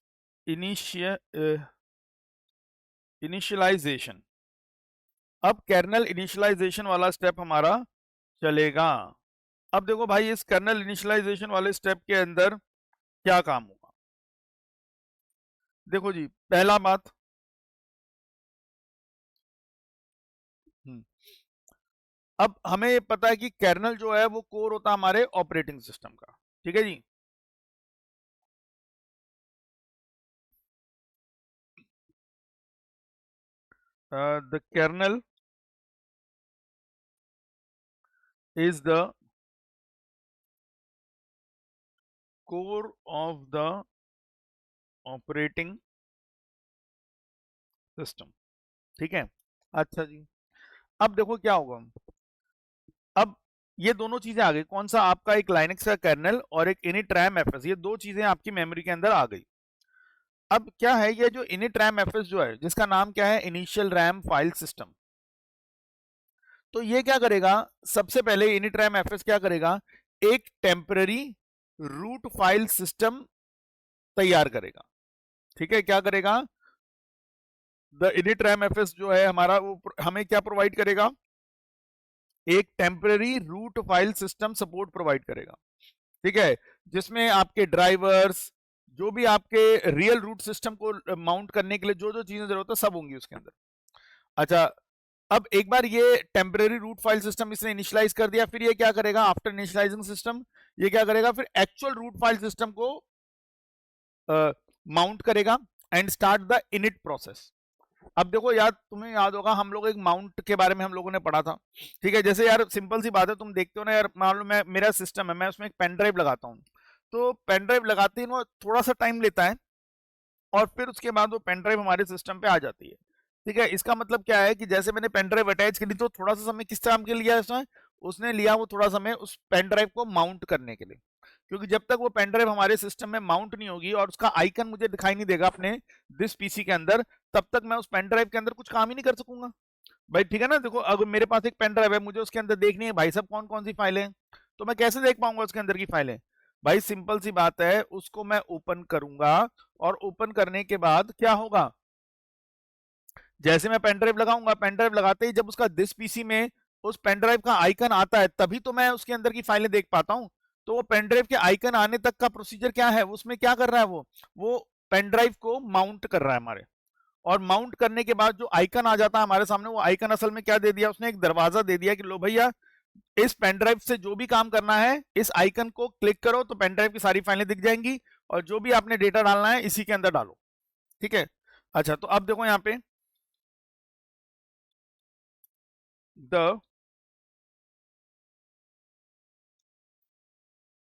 इनिशियलाइजेशन। अब कर्नल इनिशियलाइजेशन वाला स्टेप हमारा चलेगा। अब देखो भाई, इस कर्नल इनिशियलाइजेशन वाले स्टेप के अंदर क्या काम होगा? देखो जी, पहला बात, अब हमें पता है कि कर्नल जो है वो कोर होता है हमारे ऑपरेटिंग सिस्टम का। ठीक है जी, the kernel is the core of the operating system। ठीक है, अच्छा जी, अब देखो क्या होगा। अब ये दोनों चीजें आ गई, कौन सा? आपका एक लाइनक्स का कर्नल और एक इनिट रैम एफएस, ये दो चीजें आपकी मेमोरी के अंदर आ गई। अब क्या है, ये जो इनिट रैम एफएस जो है, जिसका नाम क्या है? Initial RAM file system. तो ये क्या करेगा? सबसे पहले इनिट रैम एफएस क्या करेगा? एक टेम्पररी रूट फाइल सिस्टम तैयार करेगा। ठीक है, क्या करेगा? द इनिट रैम एफएस जो है हमारा, वो हमें क्या प्रोवाइड करेगा? एक temporary root file system support provide करेगा। ठीक है, जिसमें आपके ड्राइवर्स, जो भी आपके रियल रूट सिस्टम को माउंट करने के लिए जो जो चीजें जरूरत है सब होंगी उसके अंदर। अच्छा, अब एक बार ये टेम्पररी रूट फाइल सिस्टम इसने इनिशियलाइज कर दिया, फिर ये क्या करेगा? आफ्टर इनिशियलाइजिंग सिस्टम, ये क्या करेगा? फिर एक्चुअल रूट फाइल सिस्टम को माउंट करेगा and start the init process. अब देखो यार, तुम्हें याद होगा हम लोग एक माउंट के बारे में हम लोगों ने पढ़ा था। ठीक है, जैसे यार सिंपल सी बात है, तुम देखते हो ना यार, मान लो मैं, मेरा सिस्टम है, मैं उसमें एक पेन ड्राइव लगाता हूँ, तो पेन ड्राइव लगाते ही वो थोड़ा सा टाइम लेता है और फिर उसके बाद वो पेन ड्राइव हमारे सिस्टम पे आ जाती है। ठीक है, इसका मतलब क्या है कि जैसे मैंने पेन ड्राइव अटैच करी तो थोड़ा सा समय किस काम के लिया उसने? उसने लिया वो थोड़ा समय उस पेन ड्राइव को माउंट करने के लिए। क्योंकि जब तक वो पेन ड्राइव हमारे सिस्टम में माउंट नहीं होगी और उसका आइकन मुझे दिखाई नहीं देगा अपने दिस पीसी के अंदर, तब तक मैं उस पेन ड्राइव के अंदर कुछ काम ही नहीं कर सकूंगा भाई। ठीक है ना, देखो अगर मेरे पास एक पेन ड्राइव है, मुझे उसके अंदर देखनी है भाई साहब कौन कौन सी फाइलें हैं, तो मैं कैसे देख पाऊंगा उसके अंदर की फाइलें? भाई सिंपल सी बात है, उसको मैं ओपन करूंगा और ओपन करने के बाद क्या होगा? जैसे मैं पेन ड्राइव लगाऊंगा, पेन ड्राइव लगाते ही जब उसका दिस पीसी में उस पेन ड्राइव का आइकन आता है, तभी तो मैं उसके अंदर की फाइलें देख पाता हूं। तो वो पेन ड्राइव के आइकन आने तक का प्रोसीजर क्या है? उसमें क्या कर रहा है वो पेन ड्राइव को माउंट कर रहा है हमारे। और माउंट करने के बाद जो आइकन आ जाता है हमारे सामने, वो आइकन असल में क्या दे दिया उसने? एक दरवाजा दे दिया कि लो भैया, इस पेन ड्राइव से जो भी काम करना है, इस आइकन को क्लिक करो तो पेन ड्राइव की सारी फाइलें दिख जाएंगी, और जो भी आपने डेटा डालना है इसी के अंदर डालो। ठीक है, अच्छा, तो अब देखो यहाँ पे द,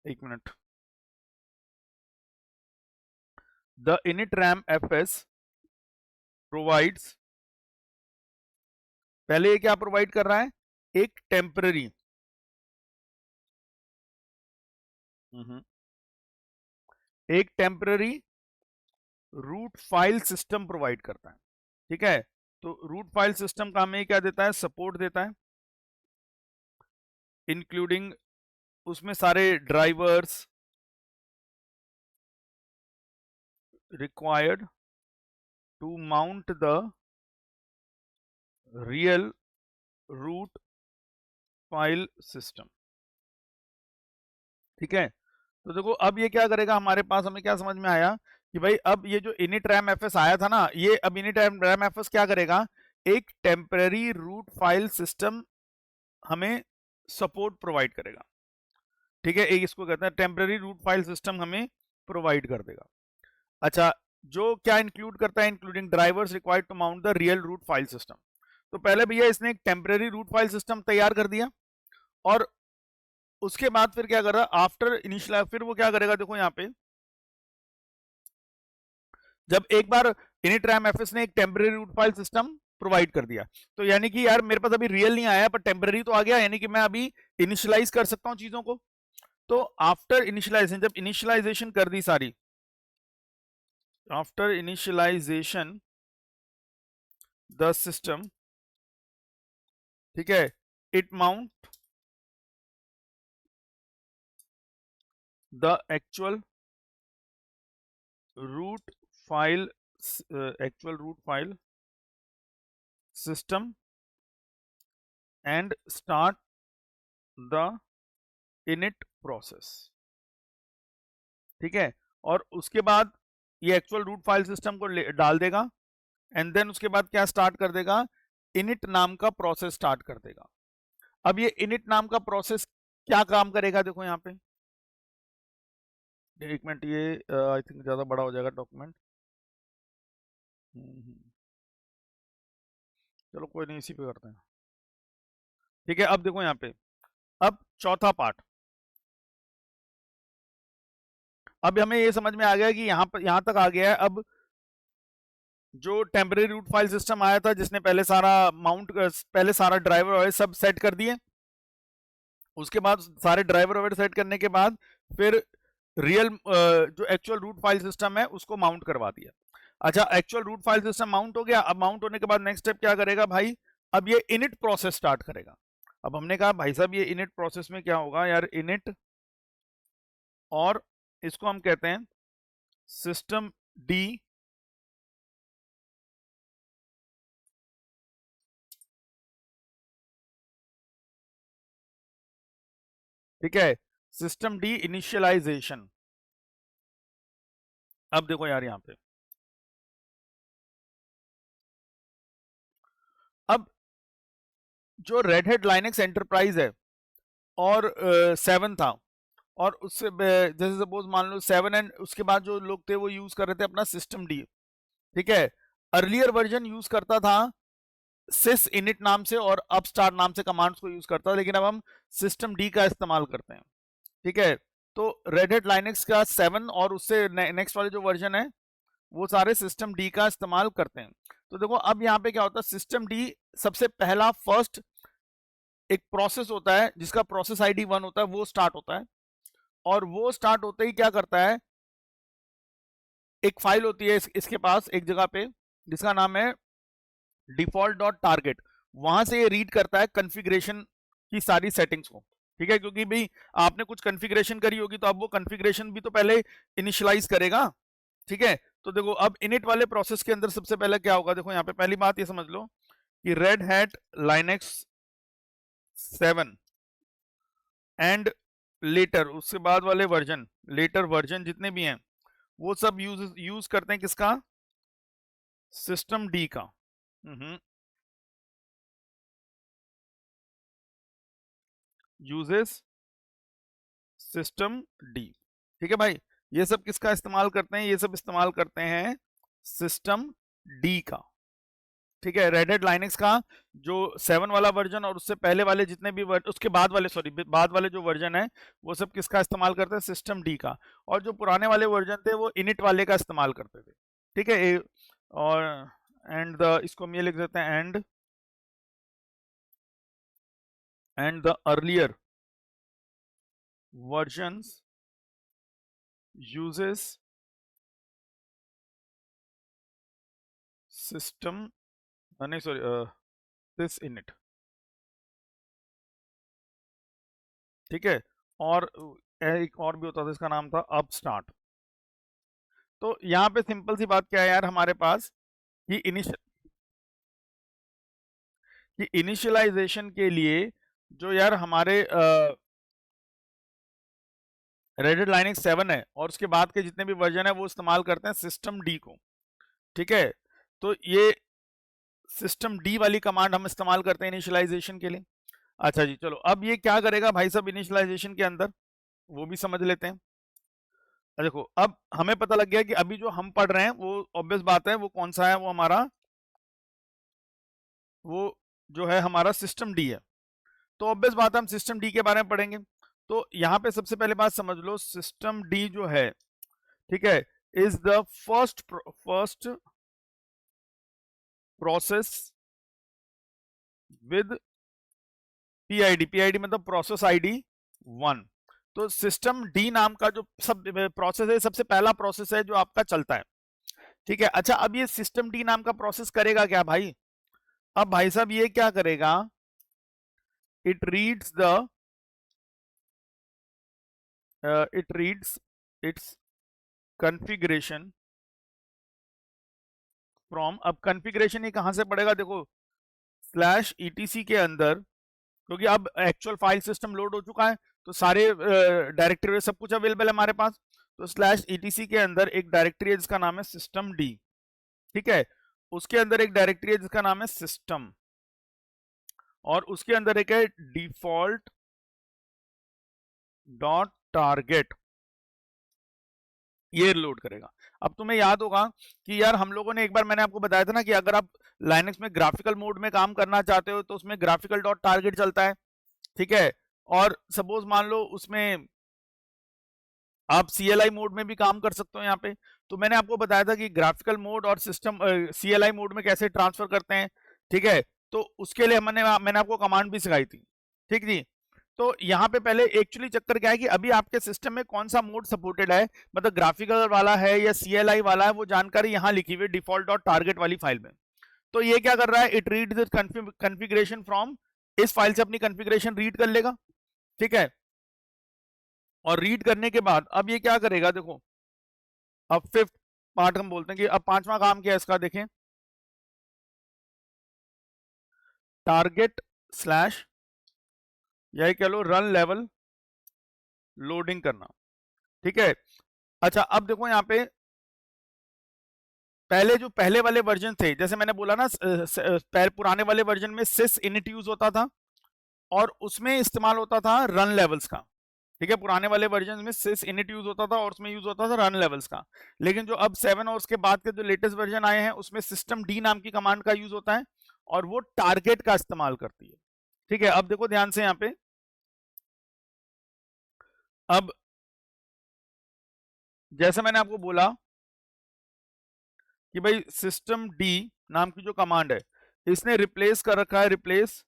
एक minute, the init ram fs provides, पहले ये क्या प्रोवाइड कर रहा है? एक टेम्पररी, एक temporary root file system provide करता है। ठीक है, तो रूट फाइल सिस्टम का हमें क्या देता है? सपोर्ट देता है, इंक्लूडिंग उसमें सारे drivers required to mount the real root file system. ठीक है, तो देखो अब ये क्या करेगा हमारे पास, हमें क्या समझ में आया कि भाई अब ये जो इनिट रैम एफएस आया था ना, ये अब इनिट रैम एफएस क्या करेगा? एक टेम्पररी रूट फाइल सिस्टम हमें सपोर्ट प्रोवाइड करेगा। ठीक है, एक इसको कहते हैं टेम्पररी रूट फाइल सिस्टम हमें प्रोवाइड कर देगा। अच्छा, जो क्या इंक्लूड करता है? Including drivers required to mount the real root file system. तो पहले भैया इसने एक टेम्पररी रूट फाइल सिस्टम तैयार कर दिया, और उसके बाद फिर क्या कर रहा? आफ्टर इनिशियल, फिर वो क्या करेगा? देखो यहाँ पे जब एक बार इनिट रैम एफएस ने एक temporary root file system provide कर दिया, तो यानी कि यार मेरे पास अभी रियल नहीं आया पर टेम्परेरी तो आ गया, यानी कि मैं अभी इनिशियलाइज कर सकता हूं चीजों को। तो आफ्टर इनिशियलाइजेशन, जब इनिशियलाइजेशन कर दी सारी, आफ्टर इनिशियलाइजेशन द सिस्टम, ठीक है, it mount the actual root file, actual root file system and start the init process, ठीक है। और उसके बाद ये एक्चुअल रूट फाइल सिस्टम को डाल देगा एंड देन उसके बाद क्या स्टार्ट कर देगा, इनिट नाम का प्रोसेस स्टार्ट कर देगा। अब ये इनिट नाम का प्रोसेस क्या काम करेगा, देखो यहाँ पे, एक मिनट, ये आई थिंक ज्यादा बड़ा हो जाएगा डॉक्यूमेंट, चलो कोई नहीं, इसी पे करते हैं, ठीक है। अब देखो यहाँ पे, अब चौथा पार्ट, अब हमें ये समझ में आ गया कि यहाँ तक आ गया है। अब जो टेम्परेरी रूट फाइल सिस्टम आया था जिसने पहले सारा पहले सारा ड्राइवर वगैरह सब सेट कर दिए, उसके बाद सारे ड्राइवर वगैरह सेट करने के बाद फिर रियल जो एक्चुअल रूट फाइल सिस्टम है उसको माउंट करवा दिया। अच्छा, actual root file system mount हो गया। अब माउंट होने के बाद नेक्स्ट स्टेप क्या करेगा भाई, अब ये इनिट प्रोसेस स्टार्ट करेगा। अब हमने कहा भाई साहब ये इनिट प्रोसेस में क्या होगा यार, इनिट, और इसको हम कहते हैं सिस्टम डी, ठीक है, सिस्टम डी इनिशियलाइजेशन। अब देखो यार यहाँ पे, अब जो रेड हैट लाइनक्स एंटरप्राइज है और 7 था, और उससे जैसे सपोज मान लो 7 एंड उसके बाद जो लोग थे वो यूज कर रहे थे अपना सिस्टम डी, ठीक है। अर्लियर वर्जन यूज करता था सिस इनिट नाम से और अपस्टार्ट नाम से कमांड्स को यूज करता है, लेकिन अब हम सिस्टम डी का इस्तेमाल करते हैं, ठीक है। तो रेड हैट लाइनक्स का 7 और उससे नेक्स्ट वाले जो वर्जन है वो सारे सिस्टम डी का इस्तेमाल करते हैं। तो देखो अब यहाँ पे क्या होता है, सिस्टम डी सबसे पहला फर्स्ट एक प्रोसेस होता है जिसका प्रोसेस आईडी 1 होता है, वो स्टार्ट होता है, और वो स्टार्ट होते ही क्या करता है, एक फाइल होती है इसके पास एक जगह पे जिसका नाम है default.target, वहां से ये रीड करता है कॉन्फ़िगरेशन की सारी सेटिंग्स को, ठीक है, क्योंकि भाई आपने कुछ कॉन्फ़िगरेशन करी होगी तो अब वो कॉन्फ़िगरेशन भी तो पहले इनिशियलाइज करेगा, ठीक है। तो देखो अब इनिट वाले प्रोसेस के अंदर सबसे पहले क्या होगा, देखो यहाँ पे पहली बात ये समझ लो कि red hat Linux 7 and later, उसके बाद वाले वर्जन, लेटर वर्जन जितने भी हैं वो सब यूज करते हैं किसका, सिस्टम डी का। यूजेस सिस्टम डी, ठीक है भाई। ये सब किसका इस्तेमाल करते हैं, ये सब इस्तेमाल करते हैं सिस्टम डी का, ठीक है। रेड हैट लाइनक्स का जो 7 वाला वर्जन और उससे पहले वाले जितने भी उसके बाद वाले, सॉरी बाद वाले जो वर्जन है वो सब किसका इस्तेमाल करते हैं, सिस्टम डी का। और जो पुराने वाले वर्जन थे वो इनिट वाले का इस्तेमाल करते थे, ठीक है। और एंड इसको हम ये लिख देते हैं, and the earlier versions uses system, नहीं सॉरी, this init, ठीक है। और एक और भी होता था, इसका नाम था अपस्टार्ट। तो यहाँ पे सिंपल सी बात क्या है यार हमारे पास कि इनिशियलाइजेशन के लिए जो यार हमारे रेड हैट लाइनक्स 7 है और उसके बाद के जितने भी वर्जन है वो इस्तेमाल करते हैं सिस्टम डी को, ठीक है। तो ये सिस्टम डी वाली कमांड हम इस्तेमाल करते हैं इनिशियलाइजेशन के लिए। अच्छा जी, चलो अब ये क्या करेगा भाई साहब इनिशियलाइजेशन के अंदर, वो भी समझ लेते हैं। देखो अब हमें पता लग गया कि अभी जो हम पढ़ रहे हैं वो ऑब्वियस बात है वो कौन सा है, वो हमारा वो जो है हमारा सिस्टम डी है। तो ऑब्वियस बात है हम सिस्टम डी के बारे में पढ़ेंगे। तो यहाँ पे सबसे पहले बात समझ लो, सिस्टम डी जो है, ठीक है, is the first process with PID मतलब प्रोसेस आईडी 1। तो सिस्टम डी नाम का जो सब प्रोसेस है, सबसे पहला प्रोसेस है जो आपका चलता है, ठीक है। अच्छा, अब ये सिस्टम डी नाम का प्रोसेस करेगा क्या भाई? अब भाई साहब ये क्या करेगा, it reads it's configuration from. अब कॉन्फ़िगरेशन ये कहां से पड़ेगा, देखो /etc के अंदर, क्योंकि अब एक्चुअल फाइल सिस्टम लोड हो चुका है तो सारे डायरेक्टरी सब कुछ अवेलेबल है हमारे पास। तो /etc के अंदर एक डायरेक्टरी है जिसका नाम है सिस्टम डी, ठीक है। उसके अंदर एक डायरेक्टरी है जिसका नाम है सिस्टम, और उसके अंदर एक है डिफॉल्ट डॉट टारगेट, ये लोड करेगा। अब तुम्हें याद होगा कि यार हम लोगों ने एक बार, मैंने आपको बताया था ना कि अगर आप लाइनक्स में ग्राफिकल मोड में काम करना चाहते हो तो उसमें ग्राफिकल डॉट टारगेट चलता है, ठीक है। और सपोज मान लो उसमें आप CLI मोड में भी काम कर सकते हो यहाँ पे। तो मैंने आपको बताया था कि ग्राफिकल मोड और सिस्टम CLI मोड में कैसे ट्रांसफर करते हैं, ठीक है। तो उसके लिए मैंने आपको कमांड भी सिखाई थी, ठीक जी। तो यहाँ पे पहले एक्चुअली चक्कर क्या है कि अभी आपके सिस्टम में कौन सा मोड सपोर्टेड है, मतलब ग्राफिकल वाला है या CLI वाला है, वो जानकारी यहाँ लिखी हुई है डिफॉल्ट डॉट टारगेट वाली फाइल में। तो ये क्या कर रहा है, इट रीड कॉन्फ़िगरेशन फ्रॉम, इस फाइल से अपनी कॉन्फ़िगरेशन रीड कर लेगा, ठीक है। और रीड करने के बाद अब ये क्या करेगा, देखो अब फिफ्थ पार्ट हम बोलते हैं कि अब पांचवा काम क्या है इसका, देखें टारगेट स्लैश यही कह लो रन लेवल लोडिंग करना, ठीक है। अच्छा, अब देखो यहाँ पे पहले जो पहले वाले वर्जन थे, जैसे मैंने बोला ना पुराने वाले वर्जन में sys init यूज होता था और उसमें इस्तेमाल होता था रन लेवल्स का, ठीक है। पुराने वाले वर्जन में sys init यूज होता था और उसमें यूज होता था रन लेवल्स का। लेकिन जो अब 7 और उसके बाद के जो लेटेस्ट वर्जन आए हैं उसमें सिस्टम डी नाम की कमांड का यूज होता है और वो टारगेट का इस्तेमाल करती है, ठीक है। अब देखो ध्यान से यहाँ पे, अब जैसे मैंने आपको बोला कि भाई सिस्टम डी नाम की जो कमांड है इसने रिप्लेस कर रखा है, replace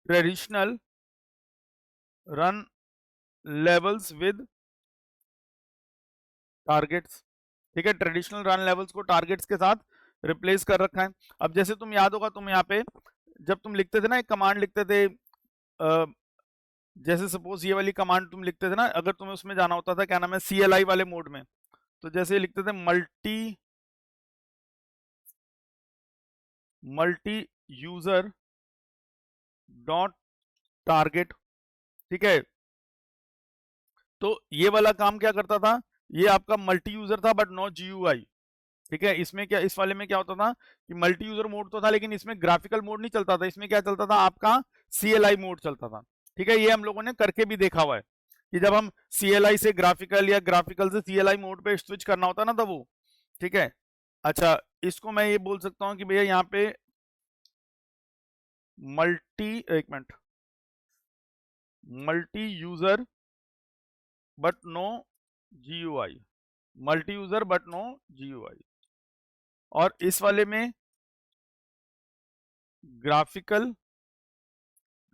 traditional run levels with targets, ठीक है। ट्रेडिशनल रन लेवल्स को टारगेट्स के साथ रिप्लेस कर रखा है। अब जैसे तुम याद होगा, तुम यहाँ पे जब तुम लिखते थे ना, एक कमांड लिखते थे जैसे सपोज ये वाली कमांड तुम लिखते थे ना, अगर तुम्हें उसमें जाना होता था क्या नाम है CLI वाले मोड में, तो जैसे लिखते थे मल्टी यूजर डॉट टारगेट, ठीक है। तो ये वाला काम क्या करता था, ये आपका मल्टी यूजर था बट नो GUI, ठीक है। इसमें क्या, इस वाले में क्या होता था कि मल्टी यूजर मोड तो था लेकिन इसमें ग्राफिकल मोड नहीं चलता था, इसमें क्या चलता था आपका CLI मोड चलता था, ठीक है। ये हम लोगों ने करके भी देखा हुआ है कि जब हम CLI से ग्राफिकल या ग्राफिकल से CLI मोड पे स्विच करना होता ना, तब वो, ठीक है। अच्छा, इसको मैं ये बोल सकता हूँ कि भैया यहाँ पे एक minute, multi user but no GUI, multi user but no GUI। और इस वाले में ग्राफिकल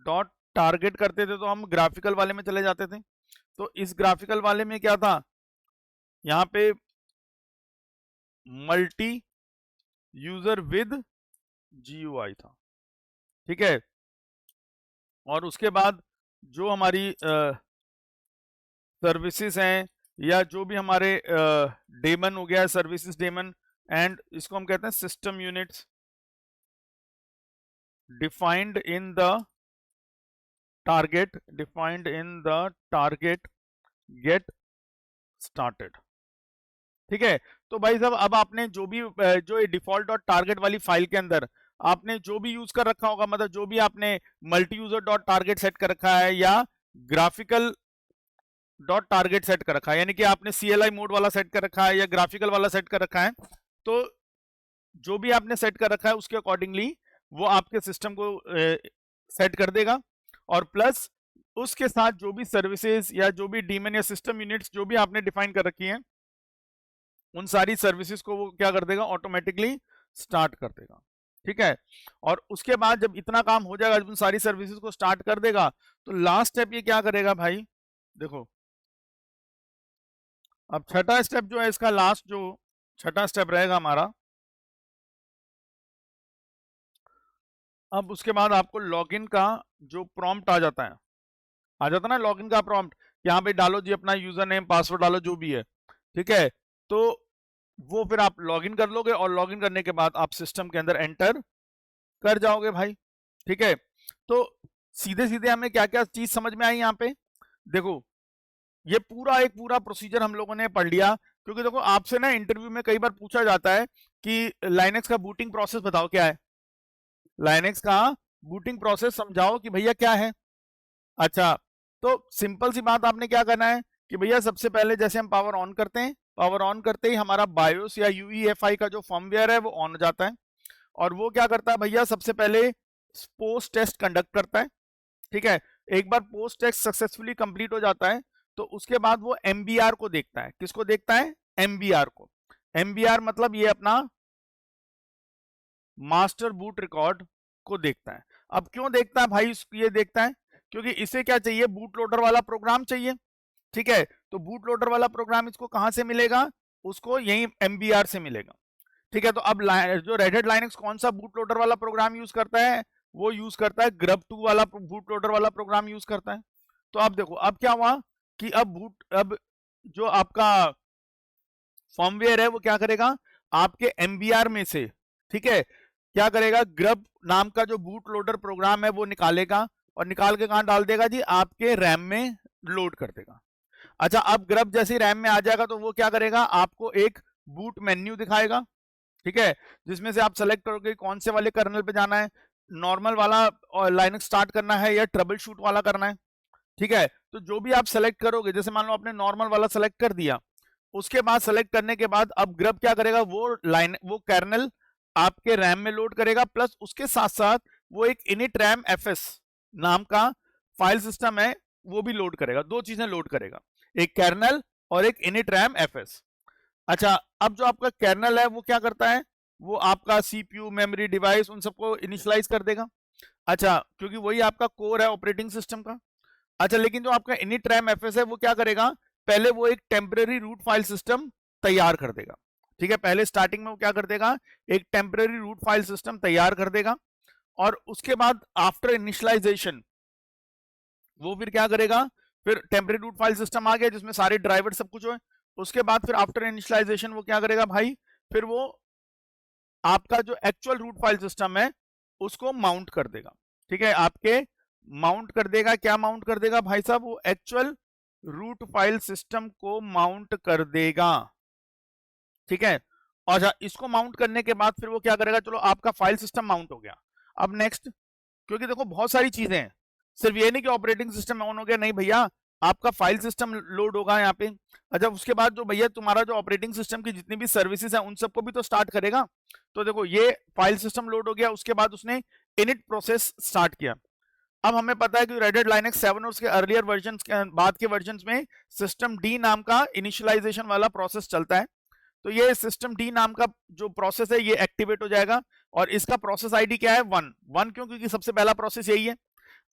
डॉट टारगेट करते थे तो हम ग्राफिकल वाले में चले जाते थे। तो इस ग्राफिकल वाले में क्या था, यहाँ पे मल्टी यूजर विद GUI था, ठीक है। और उसके बाद जो हमारी सर्विसेज हैं या जो भी हमारे डेमन हो गया, सर्विसेज डेमन, एंड इसको हम कहते हैं system units defined in the target get started, ठीक है। तो भाई साहब अब आपने जो भी जो डिफॉल्ट डॉट टारगेट वाली फाइल के अंदर आपने जो भी यूज कर रखा होगा, मतलब जो भी आपने multi user dot target set कर रखा है या ग्राफिकल डॉट टारगेट सेट कर रखा है, यानी कि आपने CLI मोड वाला सेट कर रखा है या ग्राफिकल वाला सेट कर रखा है, तो जो भी आपने सेट कर रखा है उसके अकॉर्डिंगली वो आपके सिस्टम को सेट कर देगा। और प्लस उसके साथ जो भी सर्विसेज या जो भी डीमन या सिस्टम यूनिट्स जो भी आपने डिफाइन कर रखी हैं उन सारी सर्विसेज को वो क्या कर देगा, ऑटोमेटिकली स्टार्ट कर देगा। ठीक है, और उसके बाद जब इतना काम हो जाएगा, जब उन सारी सर्विसेज को स्टार्ट कर देगा, तो लास्ट स्टेप ये क्या करेगा भाई, देखो अब छठा स्टेप जो है इसका, लास्ट जो छठा स्टेप रहेगा हमारा, अब उसके बाद आपको लॉगिन का जो प्रॉम्प्ट आ जाता है, ना लॉगिन का प्रॉम्प्ट, यहाँ पे डालो जी अपना यूजर नेम पासवर्ड डालो जो भी है, ठीक है, तो वो फिर आप लॉगिन कर लोगे, और लॉगिन करने के बाद आप सिस्टम के अंदर एंटर कर जाओगे भाई। ठीक है, तो सीधे सीधे हमें क्या क्या चीज समझ में आई यहाँ पे, देखो ये पूरा एक पूरा प्रोसीजर हम लोगों ने पढ़ लिया, क्योंकि देखो आपसे ना इंटरव्यू में कई बार पूछा जाता है कि लाइनेक्स का बूटिंग प्रोसेस बताओ क्या है, लाइनेक्स का बूटिंग प्रोसेस समझाओ कि भैया क्या है। अच्छा, तो सिंपल सी बात आपने क्या करना है कि भैया सबसे पहले जैसे हम पावर ऑन करते हैं, पावर ऑन करते ही हमारा बायोस या यूईएफआई का जो फर्मवेयर है वो ऑन हो जाता है, और वो क्या करता है भैया, सबसे पहले पोस्ट टेस्ट कंडक्ट करता है। ठीक है, एक बार पोस्ट टेस्ट सक्सेसफुली कंप्लीट हो जाता है, तो उसके बाद वो एमबीआर को देखता है, किसको देखता है, एमबीआर को। एमबीआर मतलब ये अपना मास्टर बूट रिकॉर्ड को देखता है। अब क्यों देखता है भाई, ये देखता है क्योंकि इसे क्या चाहिए, बूट लोडर वाला प्रोग्राम चाहिए। ठीक है, तो बूट लोडर वाला प्रोग्राम इसको कहां से मिलेगा, उसको यही एमबीआर से मिलेगा। ठीक है, तो अब जो रेड हैट लाइनक्स कौन सा बूट लोडर वाला प्रोग्राम यूज करता है, वो यूज करता है ग्रब 2 वाला बूट लोडर वाला प्रोग्राम यूज करता है। तो अब देखो अब क्या हुआ कि अब जो आपका फर्मवेयर है वो क्या करेगा, आपके एमबीआर में से, ठीक है, क्या करेगा, ग्रब नाम का जो बूट लोडर प्रोग्राम है वो निकालेगा, और निकाल के कहां डाल देगा जी, आपके रैम में लोड कर देगा। अच्छा, अब ग्रब जैसे रैम में आ जाएगा तो वो क्या करेगा, आपको एक बूट मेन्यू दिखाएगा, ठीक है, जिसमें से आप सेलेक्ट करोगे कौन से वाले कर्नल पे जाना है, नॉर्मल वाला लाइनक्स स्टार्ट करना है या ट्रबल शूट वाला करना है। ठीक है, तो जो भी आप सेलेक्ट करोगे, जैसे मान लो आपने नॉर्मल वाला सेलेक्ट कर दिया, उसके बाद सेलेक्ट करने के बाद अब ग्रब क्या करेगा, वो कर्नल आपके रैम में लोड करेगा, प्लस उसके साथ साथ वो एक इनिट रैम एफएस नाम का फाइल सिस्टम है वो भी लोड करेगा, दो चीजें लोड करेगा, एक कर्नल और एक इनिट रैम एफएस। अच्छा, अब जो आपका कर्नल है वो क्या करता है, वो आपका सीपीयू मेमोरी डिवाइस उन सबको इनिशियलाइज कर देगा। अच्छा, क्योंकि वही आपका कोर है ऑपरेटिंग सिस्टम का। अच्छा, लेकिन जो आपका इनिट रैम एफएस है वो क्या करेगा, पहले वो एक टेम्परेरी रूट फाइल सिस्टम तैयार कर देगा। ठीक है, पहले स्टार्टिंग में वो क्या कर देगा, एक टेम्परेरी रूट फाइल सिस्टम तैयार कर देगा, और उसके बाद आफ्टर इनिशियलाइजेशन वो फिर क्या करेगा, फिर टेम्परेरी रूट फाइल सिस्टम आ गया जिसमें सारे ड्राइवर सब कुछ हो, उसके बाद फिर आफ्टर इनिशियलाइजेशन वो क्या करेगा भाई, फिर वो आपका जो एक्चुअल रूट फाइल सिस्टम है उसको माउंट कर देगा। ठीक है, आपके माउंट कर देगा, क्या माउंट कर देगा भाई साहब, वो एक्चुअल रूट फाइल सिस्टम को माउंट कर देगा। ठीक है, और इसको माउंट करने के बाद फिर वो क्या करेगा, चलो आपका फाइल सिस्टम माउंट हो गया, अब नेक्स्ट, क्योंकि देखो बहुत सारी चीजें हैं, सिर्फ ये नहीं कि ऑपरेटिंग सिस्टम ऑन हो गया, नहीं भैया, आपका फाइल सिस्टम लोड होगा यहाँ पे। अच्छा, उसके बाद जो भैया तुम्हारा जो ऑपरेटिंग सिस्टम की जितनी भी सर्विसेज है उन सबको भी तो स्टार्ट करेगा। तो देखो ये फाइल सिस्टम लोड हो गया, उसके बाद उसने इनिट प्रोसेस स्टार्ट किया। अब हमें पता है कि रेड हैट लाइनक्स 7 और उसके अर्लियर वर्जन के बाद के वर्जन में सिस्टम डी नाम का इनिशियलाइजेशन वाला प्रोसेस चलता है। तो ये सिस्टम डी नाम का जो प्रोसेस है ये एक्टिवेट हो जाएगा, और इसका प्रोसेस आईडी क्या है, 1 क्यों, क्योंकि सबसे पहला प्रोसेस यही है।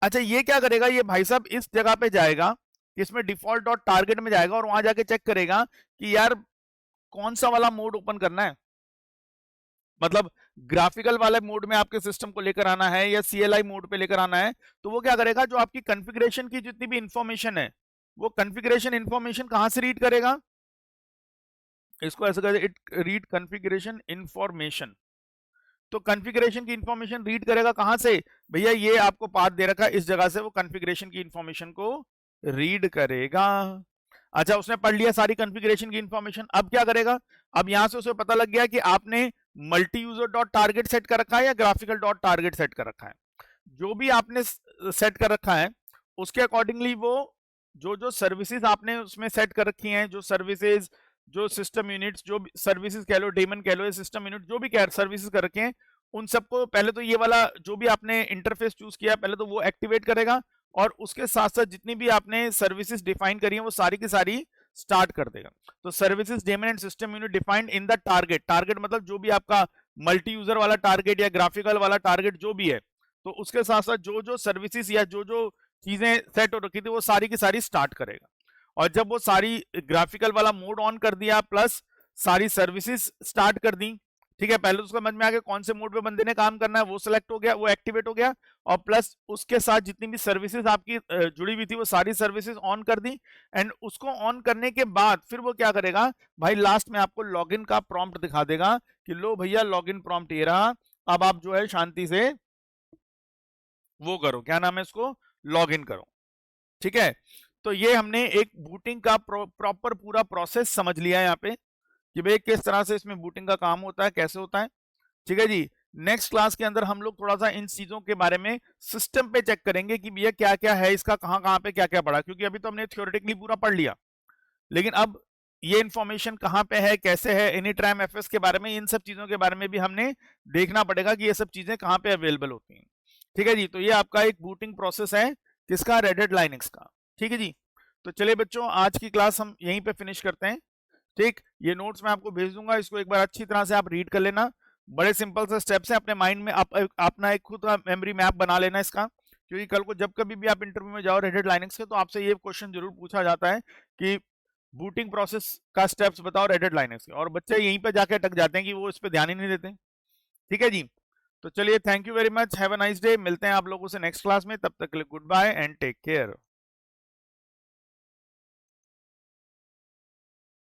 अच्छा, ये क्या करेगा, ये भाई साहब इस जगह पे जाएगा, इसमें डिफॉल्ट डॉट टारगेट में जाएगा, और वहां जाके चेक करेगा कि यार कौन सा वाला मोड ओपन करना है, मतलब ग्राफिकल वाले मोड में आपके सिस्टम को लेकर आना है या सीएलआई मोड पे लेकर आना है। तो वो क्या करेगा, जो आपकी कॉन्फ़िगरेशन की जितनी भी इंफॉर्मेशन है वो कॉन्फ़िगरेशन इंफॉर्मेशन कहां से रीड करेगा, इसको ऐसे कहते हैं इट रीड कॉन्फ़िगरेशन इंफॉर्मेशन। तो कॉन्फ़िगरेशन की इंफॉर्मेशन रीड करेगा कहां से, भैया ये आपको पाथ दे रखा है इस जगह से, वो कॉन्फ़िगरेशन की इंफॉर्मेशन को रीड करेगा। अच्छा, उसने पढ़ लिया सारी कॉन्फ़िगरेशन की इंफॉर्मेशन, अब क्या करेगा, अब यहां से उसे पता लग गया कि आपने multi user dot target set कर रखा है या ग्राफिकल डॉट टारगेट सेट कर रखा है। जो भी आपने सेट कर रखा है उसके अकॉर्डिंगली वो जो जो सर्विसेज आपने उसमें सेट कर रखी हैं, जो सर्विसेज, जो सिस्टम यूनिट्स, जो सर्विसेज कह लो, डेमन कह लो, सिस्टम यूनिट जो भी सर्विसेज कर रखे हैं, उन सबको पहले तो ये वाला जो भी आपने इंटरफेस चूज किया पहले तो वो एक्टिवेट करेगा, और उसके साथ साथ जितनी भी आपने सर्विसेज डिफाइन करी हैं वो सारी की सारी स्टार्ट कर देगा। तो services daemon and system unit defined in the target, target मतलब जो भी आपका मल्टी यूजर वाला टारगेट या ग्राफिकल वाला टारगेट जो भी है, तो उसके साथ साथ जो जो सर्विसेज या जो जो चीजें सेट हो रखी थी वो सारी की सारी स्टार्ट करेगा। और जब वो सारी ग्राफिकल वाला मोड ऑन कर दिया प्लस सारी सर्विसेज स्टार्ट कर दी, ठीक है, पहले तो उसको समझ में आ गया कौन से मोड पे बंदे ने काम करना है, वो सिलेक्ट हो गया, वो एक्टिवेट हो गया, और प्लस उसके साथ जितनी भी सर्विसेज आपकी जुड़ी हुई थी वो सारी सर्विसेज ऑन कर दी। एंड उसको ऑन करने के बाद फिर वो क्या करेगा भाई, लास्ट में आपको लॉगिन का प्रॉम्प्ट दिखा देगा कि लो भैया लॉगिन प्रॉम्प्ट ये रहा, अब आप जो है शांति से वो करो, क्या नाम है इसको, लॉगिन करो। ठीक है, तो ये हमने एक बूटिंग का प्रॉपर पूरा प्रोसेस समझ लिया है यहाँ पे कि भाई किस तरह से इसमें बूटिंग का काम होता है, कैसे होता है। ठीक है जी, नेक्स्ट क्लास के अंदर हम लोग थोड़ा सा इन चीजों के बारे में सिस्टम पे चेक करेंगे कि भैया क्या क्या है इसका, कहाँ कहाँ पे क्या क्या पढ़ा, क्योंकि अभी तो हमने थ्योरेटिकली पूरा पढ़ लिया, लेकिन अब ये इन्फॉर्मेशन कहाँ पे है, कैसे है, एनी टाइम एफएस के बारे में, इन सब चीजों के बारे में भी हमने देखना पड़ेगा कि ये सब चीजें कहाँ पे अवेलेबल होती हैं। ठीक है जी, तो ये आपका एक बूटिंग प्रोसेस है किसका, रेड हैट लाइनक्स का। ठीक है जी, तो चलिए बच्चों आज की क्लास हम यहीं पे फिनिश करते हैं। ठीक, ये नोट्स मैं आपको भेज दूंगा, इसको एक बार अच्छी तरह से आप रीड कर लेना, बड़े सिंपल से स्टेप्स हैं, अपने माइंड में आप अपना एक खुद का मेमोरी मैप बना लेना इसका, क्योंकि कल को जब कभी भी आप इंटरव्यू में जाओ रेड हैट लाइनक्स के, तो आपसे ये क्वेश्चन जरूर पूछा जाता है कि बूटिंग प्रोसेस का स्टेप्स बताओ रेड हैट लाइनक्स के, और बच्चे यहीं पे जाके अटक जाते हैं कि वो इस पे ध्यान ही नहीं देते। ठीक है जी, तो चलिए thank you very much, have a nice day, मिलते हैं आप लोगों से नेक्स्ट क्लास में, तब तक के लिए goodbye and take care.